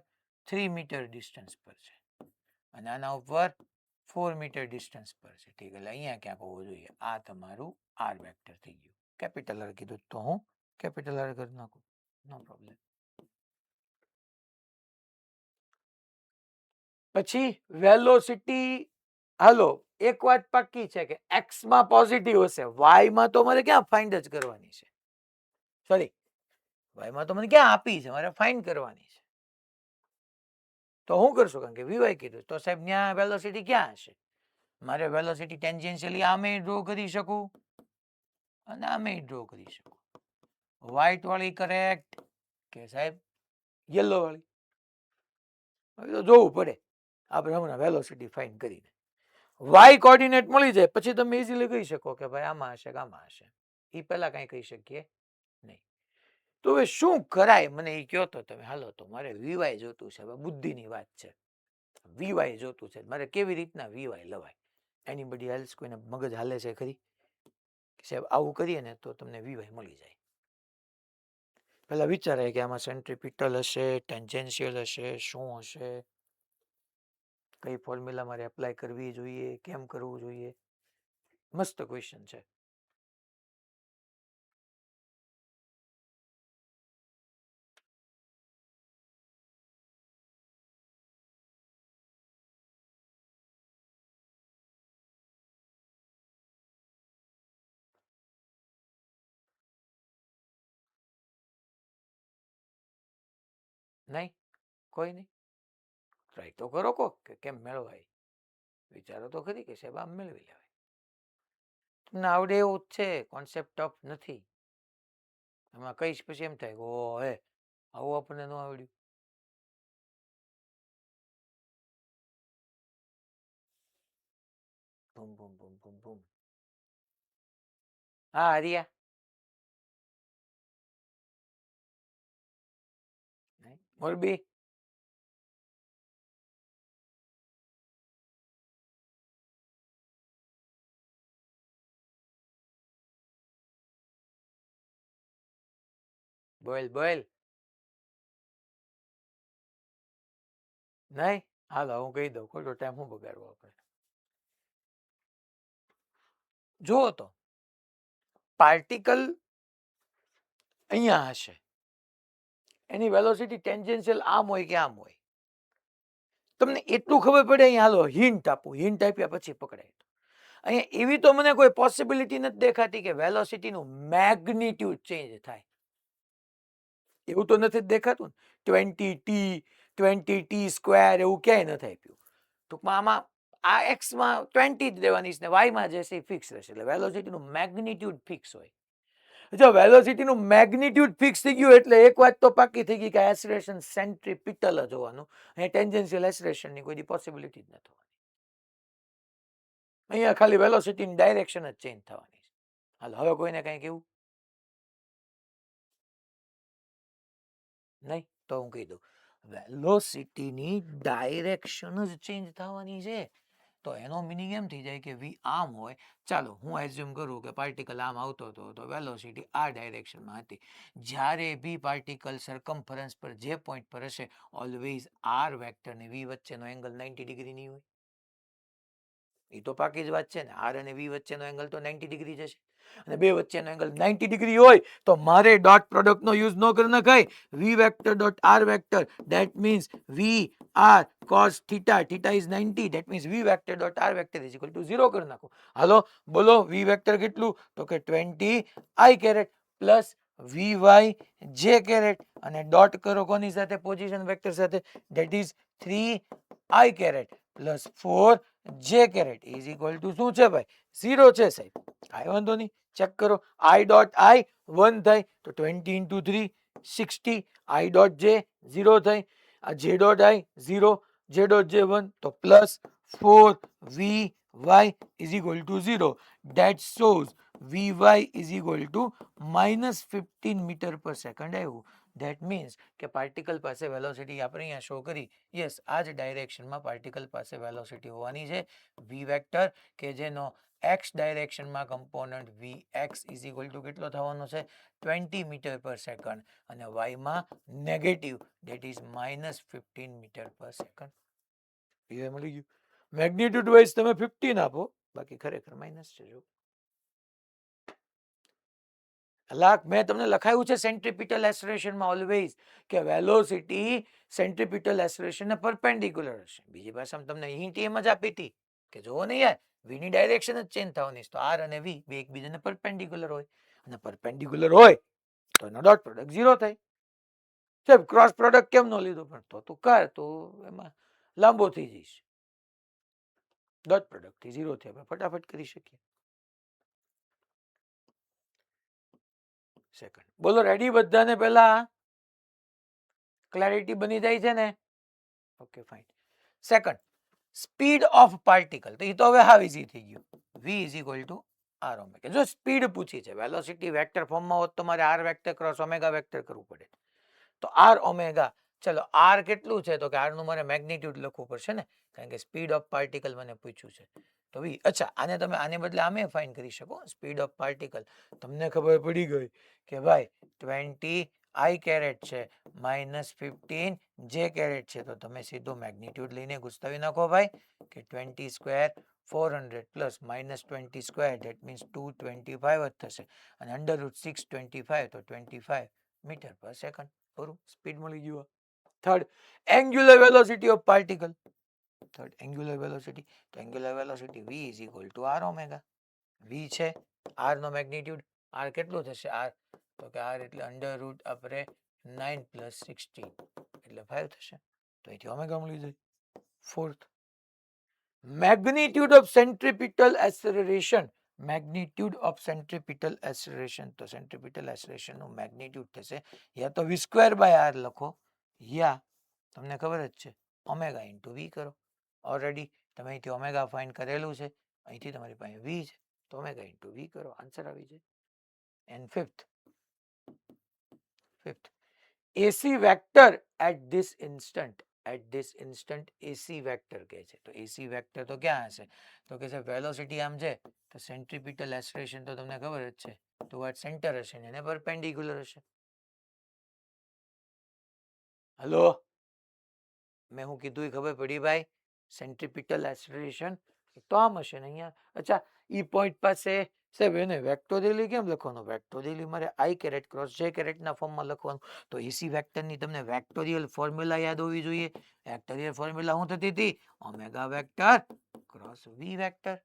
3 મીટર ડિસ્ટન્સ પર છે અને આના ઉપર 4 મીટર ડિસ્ટન્સ પર છે. ઠીક, એટલે અહીંયા ક્યાંક હોવું જોઈએ. આ તમારું આર વેક્ટર થઈ ગયું. કેપિટલ આર કીધું તો હું કેપિટલ આર કરી નાખું, નો પ્રોબ્લેમ. પછી વેલોસિટી, હાલો એક વાત પાક્કી છે કે એક્સ માં પોઝિટિવ હશે, વાય માં તો મારે ક્યાં ફાઇન્ડ જ કરવાની છે. સોરી, વાય માં તો મને ક્યાં આપી છે, મારે ફાઇન્ડ કરવાની છે. તો હું કરશું? કારણ કે વીવાય કીધું તો સાહેબ ત્યાં વેલોસિટી ક્યાં હશે? મારે વેલોસિટી ટેન્જેન્શિયલી આમે ડ્રો કરી શકું અને આમે ડ્રો કરી શકું. વ્હાઈટ વાળી કરેક્ટ કે સાહેબ યલો વાળી? હવે તો જોવું પડે આપણે હમણાં વેલોસિટી ફાઇન્ડ કરીને. વાય કોર્ડિનેટ મળી જાય પછી તમે ઇઝીલી કહી શકો કે ભાઈ આમાં હશે કે આમાં હશે. એ પહેલા કઈ કહી શકીએ નહીં. તો હવે શું કરાય મને એ કહો તો તમે. હાલો, તો મારે વીવાય જોતું છે. હવે બુદ્ધિની વાત છે. વીવાય જોતું છે, મારે કેવી રીતના વીવાય લવાય? એનીબડી એલ્સ કોઈને મગજ હાલે છે ખરી? સાહેબ આવું કરીએ ને તો તમને વીવાય મળી જાય. પેલા વિચારાય કે આમાં સેન્ટ્રીપિટલ હશે, ટેન્જેન્શિયલ હશે, શું હશે, કઈ ફોર્મ્યુલા મારે એપ્લાય કરવી જોઈએ, કેમ કરવું જોઈએ. મસ્ત ક્વેશ્ચન છે. નહીં? કોઈ નહીં? ટ્રાય તો કરો કોક કે કેમ મેળવાય. વિચારો તો ખરી કે સાહેબ આમ મેળવી લેવાય. તમને આવડે એવું જ છે, કોન્સેપ્ટ ટફ નથી. એમાં કહીશ પછી એમ થાય ઓ હે આવું આપણને ન આવડ્યું. બૂમ બૂમ બૂમ બૂમ બૂમ. હા હરિયા, મોરબી બોલ બોલ નહીં હાલો હું કહી દઉં ખોટો ટાઈમ હું બગાડવો આપણે જુઓ તો પાર્ટિકલ અહીંયા હશે એની વેલોસિટી ટેન્જેન્શિયલ આમ હોય કે આમ હોય તમને એટલું ખબર પડે અહીંયા હાલો હિન્ટ આપું હિન્ટ આપ્યા પછી પકડાય અહીંયા એવી તો મને કોઈ પોસિબિલિટી નથી દેખાતી કે વેલોસિટીનું મેગ્નિટ્યુડ ચેન્જ થાય એવું તો નથી દેખાતું ને 20t સ્ક્વેર એવું ક્યાંય નથી આપ્યું ટૂંકમાં આમાં આ એક્સમાં 20 જ રહેવાની છે ને વાયમાં જે છે ફિક્સ રહેશે એટલે વેલોસિટીનું મેગ્નિટ્યુડ ફિક્સ હોય જો વેલોસિટીનું મેગ્નિટ્યુડ ફિક્સ થઈ ગયું એટલે એક વાત તો પાકી થઈ ગઈ કે એસેલેરેશન સેન્ટ્રીપિટલ જ હોવાનું અહીંયા ટેન્જન્શિયલ એસેલેરેશનની કોઈ પોસિબિલિટી જ નથી હોવાની અહીંયા ખાલી વેલોસિટીની ડાયરેક્શન જ ચેન્જ થવાની છે હાલ હવે કોઈને કંઈ કેવું નહીં તો હું કહી દઉં વેલોસિટીની ડાયરેક્શન જ ચેન્જ થવાની છે તો એનો મિનિંગ એમ થઈ જાય કે વી આમ હોય ચાલો હું એઝ્યુમ કરું કે પાર્ટિકલ આમ આવતો હતો તો વેલોસિટી આ ડાયરેક્શનમાં હતી જ્યારે બી પાર્ટિકલ સરકમફરન્સ પર જે પોઈન્ટ પર હશે ઓલવેઝ આર વેક્ટર ને વી વચ્ચેનો એંગલ 90 ડિગ્રી નહીં હોય એ તો પાકી જ વાત છે ને આર અને વી વચ્ચેનો એંગલ તો 90 ડિગ્રી જશે અને બે વચ્ચેનો એંગલ 90 ડિગ્રી હોય તો મારે ડોટ પ્રોડક્ટનો યુઝ ન કરી નખાય v vector dot r vector that means v r cos theta theta is 90 that means v vector dot r vector is equal to 0 કરી નાખો હાલો બોલો v વેક્ટર કેટલું તો કે 20 i caret plus vy j caret અને dot કરો કોની સાથે પોઝિશન વેક્ટર સાથે that is 3 i caret plus 4 j caret is equal to શું છે ભાઈ 0 છે સાહેબ કાંઈ વાંધો નહીં ચેક કરો i ડોટ i 1 થાય તો 20 into 3 60 i ડોટ j 0 થાય આ j dot i 0 j dot j1 તો plus 4 vy is equal to 0 that shows vy is equal to minus 15 meter per second આવ્યું that means કે particle પાસે velocity આપણે અહીંયા શો કરી યસ આ જ ડાયરેક્શનમાં પાર્ટિકલ પાસે વેલોસિટી હોવાની છે v વેક્ટર કે જેનો x ડાયરેક્શનમાં component vx is equal to કેટલો થવાનો છે 20 મીટર પર સેકન્ડ અને y માં negative that is minus 15 metre પર સેકન્ડ એ મળી ગયું મેગ્નિટ્યુડ વાઇઝ તમે 15 આપો બાકી ખરેખર માઇનસ છે જો લાખ મેં તમને લખાયું છે સેન્ટ્રીપિટલ એસેલેરેશનમાં ઓલવેઝ કે વેલોસિટી સેન્ટ્રીપિટલ એસેલેરેશનને પરપેન્ડિક્યુલર હશે બીજી ભાષામાં તમને હિન્ટ એમ જ આપી હતી કે જોવો ને યાર v ની ડાયરેક્શન જ ચેન્જ થવાની તો r અને v બે એકબીજાને પરપેન્ડિક્યુલર હોય અને પરપેન્ડિક્યુલર હોય તો એનો ડોટ પ્રોડક્ટ 0 થાય સાહેબ ક્રોસ પ્રોડક્ટ કેમ ન લીધો પણ તો તું કર તો એમાં લાંબો થઈ જઈશ ડોટ પ્રોડક્ટ થી 0 થી આપણે ફટાફટ કરી શકીએ સેકન્ડ બોલો રેડી બધાને પહેલા ક્લેરિટી બની જાય છે ને okay fine second speed of particle તો એ તો હવે હાવ ઈઝી થઈ ગયું v is equal to r omega જો સ્પીડ પૂછી છે વેલોસિટી વેક્ટર ફોર્મમાં હોત તો મારે r vector cross omega vector કરવું પડે તો આર ઓમેગા ચલો આર કેટલું છે તો કે આર નું મારે મેગ્નિટ્યુડ લખવું પડશે ને કારણ કે સ્પીડ ઓફ પાર્ટિકલ મને પૂછ્યું છે તો વી અચ્છા આને તમે આને બદલે આમે ફાઇન કરી શકો સ્પીડ ઓફ પાર્ટિકલ તમને ખબર પડી ગઈ કે ભાઈ 20 i કેરેટ છે માઇનસ 15 j કેરેટ છે તો તમે સીધો મેગ્નિટ્યુડ લઈને ગુસ્તાવી નાખો ભાઈ કે 20 square 400 plus minus 20 square that means 225 જ થશે અને અંડર રૂટ 625 તો 25 મીટર પર સેકન્ડ પૂરું સ્પીડ મળી ગયું third angular velocity of particle third angular velocity તો angular velocity v is equal to r omega v છે r નો મેગ્નિટ્યુડ r કેટલું થશે r તો કે r એટલે અંડર રૂટ આપણે 9 પ્લસ 16 એટલે 5 થશે તો અહીંથી ઓમેગા મળી જાય fourth magnitude of centripetal acceleration magnitude of centripetal acceleration તો સેન્ટ્રીપિટલ એસેલરેશન નું મેગ્નિટ્યુડ થશે યા તો v સ્ક્વેર બાય r લખો યા તમને ખબર જ છે ઓમેગા ઇન્ટુ v કરો ઓલરેડી તમે અહીંથી ઓમેગા ફાઇન્ડ કરેલું છે અહીંથી તમારી પાસે v છે તો ઓમેગા ઇન્ટુ v કરો આન્સર આવી જાય and fifth ac vector at this instant ac vector કહે છે. તો એસી વેક્ટર તો ક્યાં હશે? તો કે છે વેલોસિટી આમ છે તો સેન્ટ્રીપિટલ એક્સેલરેશન તો તમને ખબર જ છે ટુવર્ડ સેન્ટર હશે ને એને પરપેન્ડિક્યુલર હશે. હલો, મેં હું કીધું એ ખબર પડી ભાઈ? સેન્ટ્રીપિટલ એક્સેલરેશન તો આમ હશે ને અહીંયા. અચ્છા, ઈ પોઈન્ટ પાસે સાહેબ એને વેક્ટોરિયલી કેમ લખવાનું? વેક્ટોરિયલી મારે આઈ કેરેટ ક્રોસ જે કેરેટના ફોર્મમાં લખવાનું. તો એસી વેક્ટરની તમને વેક્ટોરિયલ ફોર્મ્યુલા યાદ હોવી જોઈએ. વેક્ટોરિયલ ફોર્મ્યુલા શું થતી હતી? ઓમેગા વેક્ટર ક્રોસ વી વેક્ટર.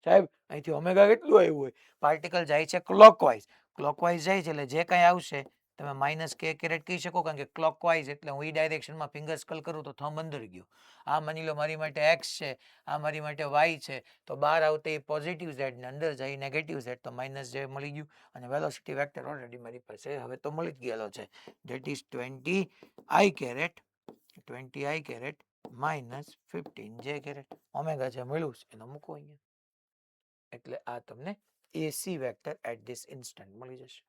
સાહેબ અહીંથી ઓમેગા કેટલું આવ્યું હોય? પાર્ટિકલ જાય છે ક્લોકવાઇઝ. ક્લોકવાઇઝ જાય છે એટલે જે કાંઈ આવશે તમે માઇનસ કે કેરેટ કહી શકો, કારણ કે ક્લોકવાઇઝ એટલે હું ઈ ડાયરેક્શનમાં ફિંગર સ્કલ કરું તો થંબ અંદર ગયો. આ માની લો મારી માટે એક્સ છે, આ મારી માટે વાય છે, તો બહાર આવતે એ પોઝિટિવ ઝેડ ને અંદર જાય નેગેટિવ ઝેડ, તો માઇનસ જે મળી ગયું. અને વેલોસિટી વેક્ટર ઓલરેડી મારી પાસે હવે તો મળી જ ગયેલો છે. That is 20 i caret minus 15 j caret. Omega જે મળ્યું છે એનો મૂકો અહીંયા. એટલે આ તમને એસી વેક્ટર એટ ધીસ ઇન્સ્ટન્ટ મળી જશે.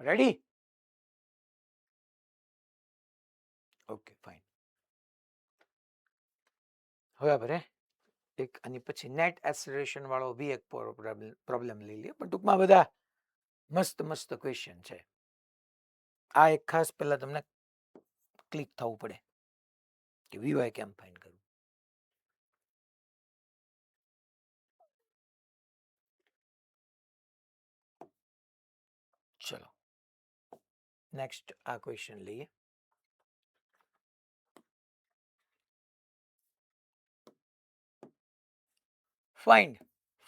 રેડી? Okay fine. હવે આપણે એક આની પછી નેટ એક્સેલરેશન વાળો બી એક પ્રોબ્લેમ લઈ લઈએ, પણ ટૂંકમાં બધા મસ્ત ક્વેશ્ચન છે. આ એક ખાસ પહેલા તમને ક્લિક થવું પડે કે વીવાય કેમ ફાઇન્ડ કરવું. ચલો નેક્સ્ટ આ ક્વેશ્ચન લઈએ. ફાઇન્ડ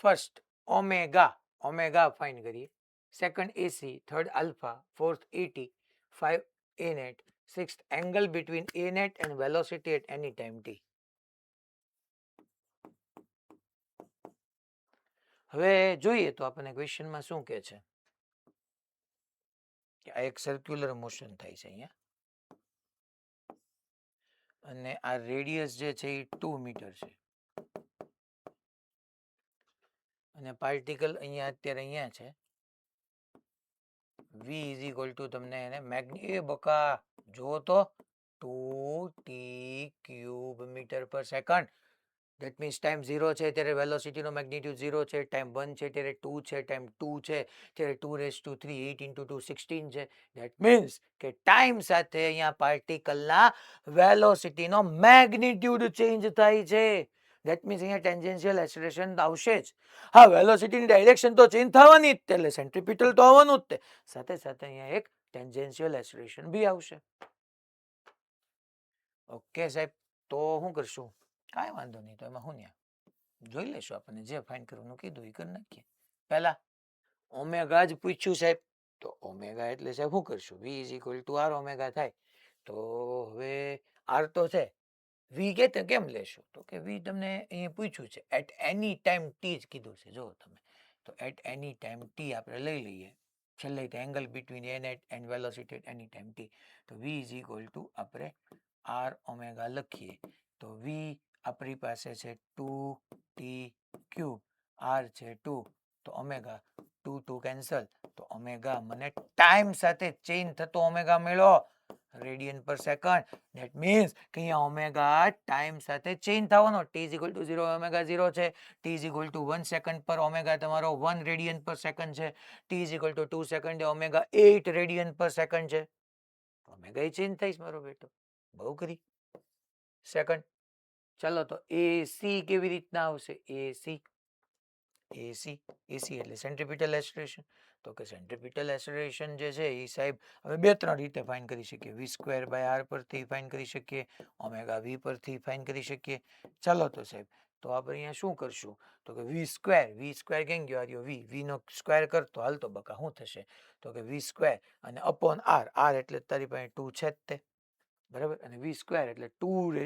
ફર્સ્ટ ઓમેગા ફાઇન્ડ કરીએ. Second ac, third alpha, fourth at, 5 a net, sixth angle between a net and velocity at any time t. હવે જોઈએ તો આપણને ક્વેશ્ચનમાં શું કહે છે કે આ એક સર્ક્યુલર મોશન થાય છે અહીંયા, અને આ રેડિયસ જે છે એ 2 મીટર છે, અને પાર્ટિકલ અહીંયા અત્યારે અહીંયા છે. v ઇઝ ઇક્વલ ટુ તમને એને એ બકા જો તો 2t ક્યુબ મીટર પર સેકન્ડ. દેટ મીન્સ ટાઈમ 0 છે ત્યારે વેલોસિટીનો મેગ્નિટ્યુડ 0 છે, ટાઈમ 1 છે ત્યારે 2 છે, ટાઈમ 2 છે ત્યારે 2⁻3 8 × 2 16 છે. દેટ મીન્સ કે ટાઈમ સાથે અહીંયા પાર્ટિકલના વેલોસિટીનો મેગ્નિટ્યુડ ચેન્જ થાય છે. દેટ મીન્સ અહીંયા ટેન્જેન્શિયલ એક્સેલરેશન આવશે જ. હા, વેલોસિટીની ડાયરેક્શન તો ચેન્જ થવાની જ, એટલે સેન્ટ્રીપિટલ તો આવવાનું જ તે, સાથે સાથે અહીંયા એક ટેન્જેન્શિયલ એક્સેલરેશન બી આવશે. ઓકે સાહેબ, તો શું કરશું? કાંઈ વાંધો નહીં, તો એમાં શું ન્યા જોઈ લેશું, આપણને જે ફાઇન કરવાનું કીધું એ કરી નાખીએ. પહેલા ઓમેગા જ પૂછ્યું સાહેબ, તો ઓમેગા એટલે સાહેબ શું કરશું? v is equal to r omega થાય. તો હવે આર તો છે, વી કેમ લેશું? તો કે વી તમને અહીંયા પૂછ્યું છે એટ એની ટાઈમ ટી જ કીધું છે. જો તમે તો એટ એની ટાઈમ ટી આપણે લઈ લઈએ. છેલ્લે angle between a net and velocity at any time t. તો વી ઇઝ ઇક્વલ ટુ આપણે આર ઓમેગા લખીએ તો વી આપણી પાસે છે 2t³ આર છે 2, તો ઓમેગા 2 કેન્સલ, તો ઓમેગા મને ટાઈમ સાથે ચેન્જ થતો ઓમેગા મળ્યો રેડિયન પર સેકન્ડ. ધેટ મીન્સ કે અહીંયા ઓમેગા ટાઈમ સાથે ચેન્જ થવાનો. t is equal two 0 omega 0 છે, t is equal two 1 second પર ઓમેગા તમારો 1 રેડિયન પર સેકન્ડ છે, t is equal two 2 second omega 8 radian પર સેકન્ડ છે. ઓમેગા ચેન્જ થઈશ મારો બેટો, બહુ કરી સેકન્ડ. ચાલો તો એસી કેવી રીતના આવશે? એસી એટલે સેન્ટ્રીપિટલ એક્સેલરેશન. તો કે સેન્ટ્રીપિટલ એક્સેલરેશન જે છે એ સાહેબ હવે 2-3 રીતે ફાઇન કરી શકીએ. v²/r પરથી ફાઇન કરી શકીએ, ઓમેગા v પરથી ફાઇન કરી શકીએ. ચાલો તો સાહેબ, તો આપણે અહીંયા શું કરશું? તો કે v² કેમ ગયો? આ v નો સ્ક્વેર કરતો હાલતો બકા શું થશે? તો કે v² અને અપોન r એટલે તારી પાસે 2 છે જ તે, બરાબર, અને v² એટલે 2⁻²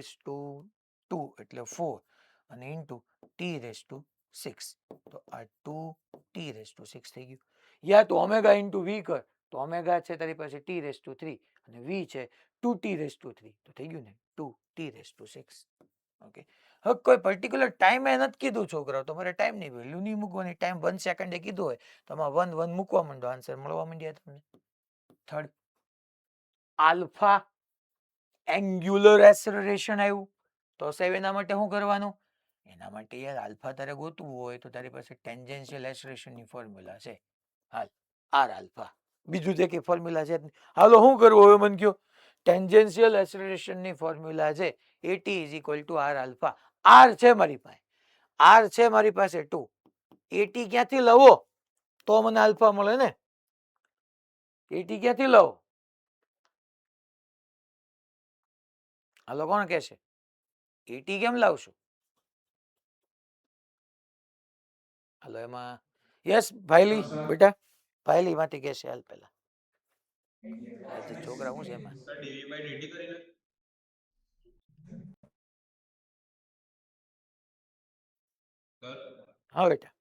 એટલે 4 અને ઇન્ટુ t⁻6, તો આ 2t⁻6 થઈ ગયું. યા તો ઓમેગા ઇન્ટુ વી કર, તો ઓમેગા છે તારી પાસે t⁻3 અને વી છે 2t⁻3, તો થઈ ગયું ને 2t⁻6. ઓકે, હવે કોઈ પર્ટિક્યુલર ટાઈમે નથી કીધું છોકરાઓ, તમારે ટાઈમની વેલ્યુ નહીં મૂકવાની. ટાઈમ 1 સેકન્ડે કીધું હોય તો આમાં 1 1 મૂકવા માંડો, આન્સર મળવા માંડ્યા તમને. થર્ડ આલ્ફા એંગ્યુલર એક્સલરેશન આવ્યું તો સાહેબ એના માટે શું કરવાનું? એના માટે યાર આલ્ફા તારે ગોતવું હોય તો તારી પાસે ટેન્જેન્શિયલ એક્સલરેશનની ફોર્મ્યુલા છે. હાલ આર આલ્ફા, બીજું જે કે ફોર્મ્યુલા છે. હાલો શું કરવું હવે મને કયો? ટેન્જેન્શિયલ એક્સલરેશનની ફોર્મ્યુલા છે AT is equal to r alpha. R છે મારી પાસે, આર છે મારી પાસે 2. AT ક્યાંથી લવો તો મને આલ્ફા મળે ને? AT ક્યાંથી લવો? હાલો કોણ કહેશે? AT કેમ લાવશું? હાલો એમાં યસ ભાઈલી બેટા, ભાઈલી માંથી કહેશે. હાલ પેલા આજે છોકરા શું છે એમાં? હા બેટા,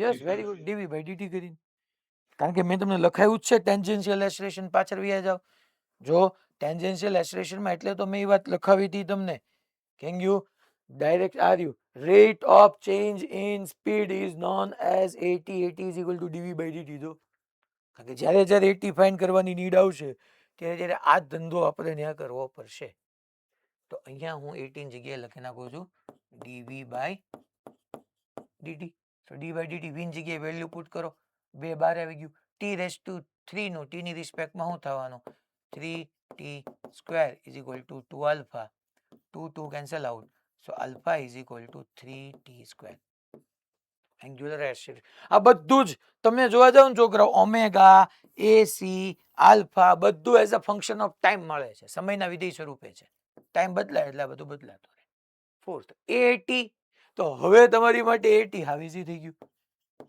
yes very good. dv by dt કરીને, કારણ કે મેં તમને લખાયું જ છે ટેન્જેન્શિયલ એક્સલરેશન. પાછળ વ્યા જાવ. જો ટેન્જેન્શિયલ એક્સલરેશનમાં એટલે તો મેં એ વાત લખાવી હતી તમને. Can you direct are you rate of change in speed is known as AT. AT is equal to dv by dt. જો કારણ કે જ્યારે જ્યારે AT ફાઇન્ડ કરવાની નીડ આવશે ત્યારે ત્યારે આ ધંધો આપણે ત્યાં કરવો પડશે. તો અહીંયા હું 18 જગ્યાએ લખી નાખું છું dv by dt. so d by dt win જગ્યાએ વેલ્યુ પુટ કરો. 2 બાર આવી ગયું. t રેસ ટુ 3 નું t ની રિસ્પેક્ટમાં શું થવાનું? 3t square is equal two 2 alpha. 2 2 cancel out. So alpha is equal two 3t square. Angular acceleration આ બધું જ તમે જોવા જાવ ને છોકરાઓ, ઓમેગા એસી આલ્ફા બધું as a function of time મળે છે, સમયના વિધેય સ્વરૂપે છે. ટાઈમ બદલાય એટલે બધું બદલાતું રહે. Fourth AT. તો હવે તમારી માટે AT હાવ ઇઝી થઈ ગયું.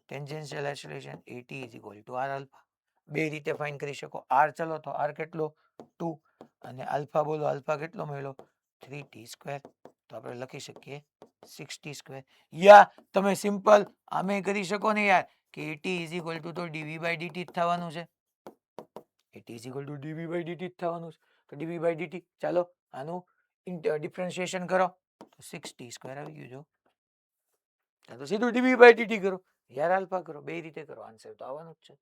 Tangential acceleration AT is equal to r alpha. બે રીતે ફાઇન્ડ કરી શકો. આર ચલો તો આર કેટલો? 2. અને આલ્ફા બોલો, આલ્ફા કેટલો મળ્યો? 3t square. તો આપણે લખી શકીએ 6t સ્ક્વેર. યા તમે સિમ્પલ આમે કરી શકો ને યાર કે AT ઇઝ ઇક્વલ ટુ તો dv બાય dt જ થવાનું છે. AT is equal to dv by dt જ થવાનું છે. તો dv બાય dt, ચાલો આનું ડિફરન્શિએશન કરો તો 6t સ્ક્વેર આવી ગયું. જો તો સીધું dv બાય dt કરો યાર, આલ્ફા કરો, બે રીતે કરો, આન્સર તો આવવાનું જ છે.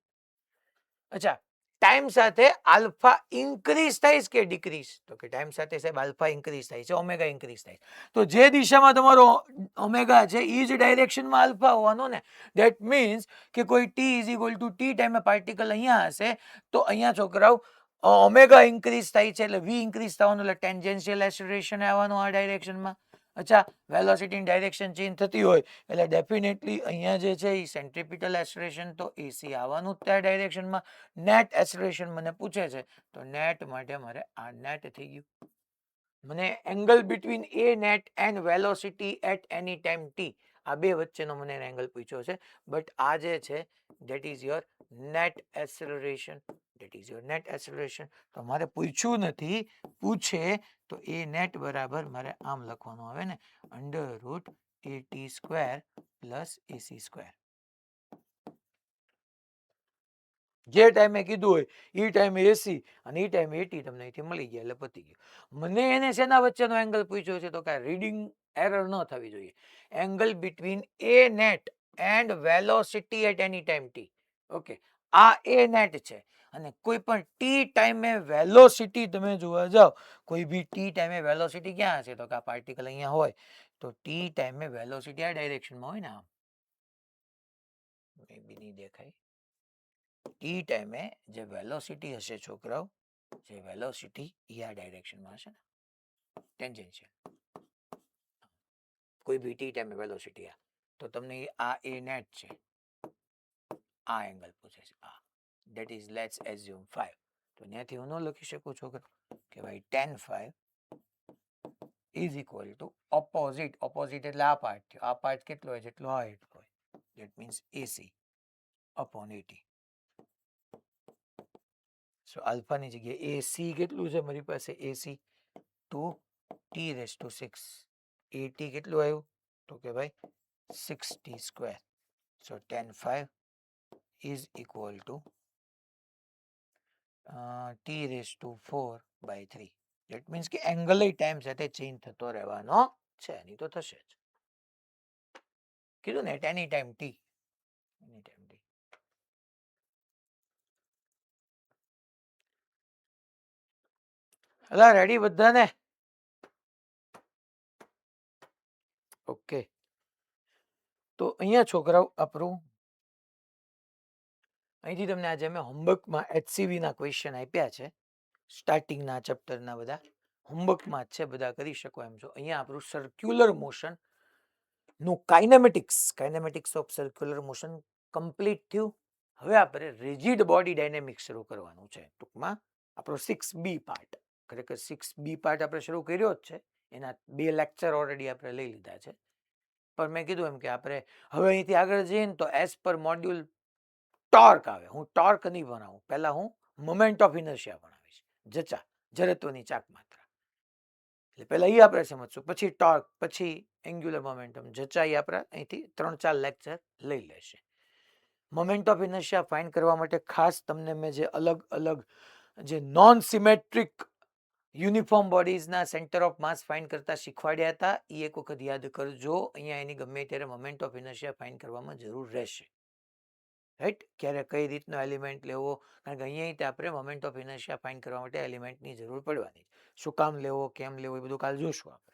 અચ્છા, ટાઈમ સાથે આલ્ફા ઇન્ક્રીઝ થાય કે ડિક્રીઝ? તો કે ટાઈમ સાથે સાહેબ આલ્ફા ઇન્ક્રીઝ થાય છે, ઓમેગા ઇન્ક્રીઝ થાય. તો જે દિશામાં તમારો ઓમેગા છે એ જ ડાયરેક્શનમાં આલ્ફા હોવાનો ને. ધેટ મીન્સ કે કોઈ t is equal two t ટાઈમે પાર્ટિકલ અહીંયા હશે તો અહીંયા છોકરાઓ ઓમેગા ઇન્ક્રીઝ થાય છે એટલે v ઇન્ક્રીઝ થવાનું, એટલે ટેન્જેન્શિયલ એક્સલરેશન આવવાનું આ ડાયરેક્શનમાં. અચ્છા, વેલોસિટીની ડાયરેક્શન ચેન્જ થતી હોય એટલે ડેફિનેટલી અહીંયા જે છે એ સેન્ટ્રીપિટલ એક્સલરેશન તો એસી આવવાનું જ ત્યાં ડાયરેક્શનમાં. નેટ એક્સલરેશન મને પૂછે છે તો નેટ માટે મારે આ નેટ થઈ ગયું. મને angle between a net and velocity at any time t, આ બે વચ્ચેનો મને એંગલ પૂછ્યો છે. બટ આ જે છે that is your net acceleration. That is your net acceleration. તો મારે પૂછ્યું નથી, પૂછે તો એ નેટ બરાબર મારે આમ લખવાનું આવે ને, under route AT square plus AC square. જે ટાઈમે કીધું હોય એ ટાઈમે એસી અને એ ટાઈમે એટી તમને અહીંથી મળી ગયા એટલે પતી ગયું. મને એને શેના વચ્ચેનો એંગલ પૂછ્યો છે તો કાંઈ રીડિંગ એરર ન થવી જોઈએ. Angle between a net and velocity at any time t. Okay, આ એ નેટ છે અને કોઈ પણ ટી ટાઈમે વેલોસિટી તમે જોવા જાઓ, કોઈ બી ટી ટાઈમે વેલોસિટી ક્યાં હશે તો કે આ પાર્ટિકલ અહીંયા હોય તો ટી ટાઈમે વેલોસિટી આ ડાયરેક્શનમાં હોય ને, આમ મે બી નહીં દેખાય. ટી ટાઈમે જે વેલોસિટી હશે છોકરાઓ, જે વેલોસિટી એ આ ડાયરેક્શનમાં હશે ને, ટેન્જેન્શિયલ. કોઈ બી ટી ટાઈમે વેલોસિટી આ, તો તમને આ એ નેટ છે, આ એંગલ પૂછે છે આ, ધેટ ઇઝ લેટ્સ એઝ્યુમ 5. તો ત્યાંથી હું ન લખી શકું છોકરો કે ભાઈ tan 5 is equal two opposite. Opposite એટલે આ પાર્ટ થયો, આ પાર્ટ કેટલો હોય જેટલો આ એટલો હોય, ધેટ મીન્સ AC અપોન 80. સો આલ્ફાની જગ્યાએ AC કેટલું છે મારી પાસે? AC 2t⁻6. AT કેટલું આવ્યું તો કે ભાઈ 6t square. So tan 5 is equal to t⁻4/3. It means કે એંગલ ટાઈમ સાથે ચેન્જ થતો રહેવાનો છે, નહીં તો થશે જ. કીધું ને at any time t, any time t. અલા રેડી બધાને? ઓકે, તો અહીંયા છોકરાઓ આપણું અહીંથી તમને આજે મેં હોમવર્કમાં HCVના ક્વેશ્ચન આપ્યા છે, સ્ટાર્ટિંગના ચેપ્ટરના બધા હોમવર્કમાં જ છે, બધા કરી શકો એમ છો. અહીંયા આપણું સર્ક્યુલર મોશન નું કાઇનેમેટિક્સ ઓફ સર્ક્યુલર મોશન કમ્પ્લીટ થયું. હવે આપણે રિજિડ બોડી ડાયનેમિક્સ શરૂ કરવાનું છે. ટૂંકમાં આપણો 6B પાર્ટ, ખરેખર 6B પાર્ટ આપણે શરૂ કર્યો જ છે, એના 2 લેક્ચર ઓલરેડી આપણે લઈ લીધા છે. પણ મેં કીધું એમ કે આપણે હવે અહીંથી આગળ જઈએ ને તો એઝ પર મોડ્યુલ ટોર્ક આવે. હું ટોર્ક નહીં ભણાવું, પહેલા હું મોમેન્ટ ઓફ ઇનર્શિયા ભણાવીશ, જડત્વની ચાક માત્રા. એટલે પહેલા એ આપણે સમજશું, પછી ટોર્ક, પછી એંગ્યુલર મોમેન્ટમ, જચા એ આપણે અહીંથી 3-4 લેક્ચર લઈ લેશે. મોમેન્ટ ઓફ ઇનર્શિયા ફાઇન્ડ કરવા માટે ખાસ તમને મેં જે અલગ અલગ જે નોન સિમેટ્રિક યુનિફોર્મ બોડીઝના સેન્ટર ઓફ માસ ફાઇન્ડ કરતા શીખવાડ્યા હતા, એ એક વખત યાદ કરજો. અહીંયા એની ગમે ત્યારે મોમેન્ટ ઓફ ઇનર્શિયા ફાઇન્ડ કરવામાં જરૂર રહેશે, રાઈટ? ક્યારે કઈ રીતનો એલિમેન્ટ લેવો, કારણ કે અહીંયા આપણે મોમેન્ટ ઓફ ઇનર્શિયા ફાઇન્ડ કરવા માટે એલિમેન્ટની જરૂર પડવાની. શું કામ લેવો, કેમ લેવો, એ બધું કાલ જોશું આપણે.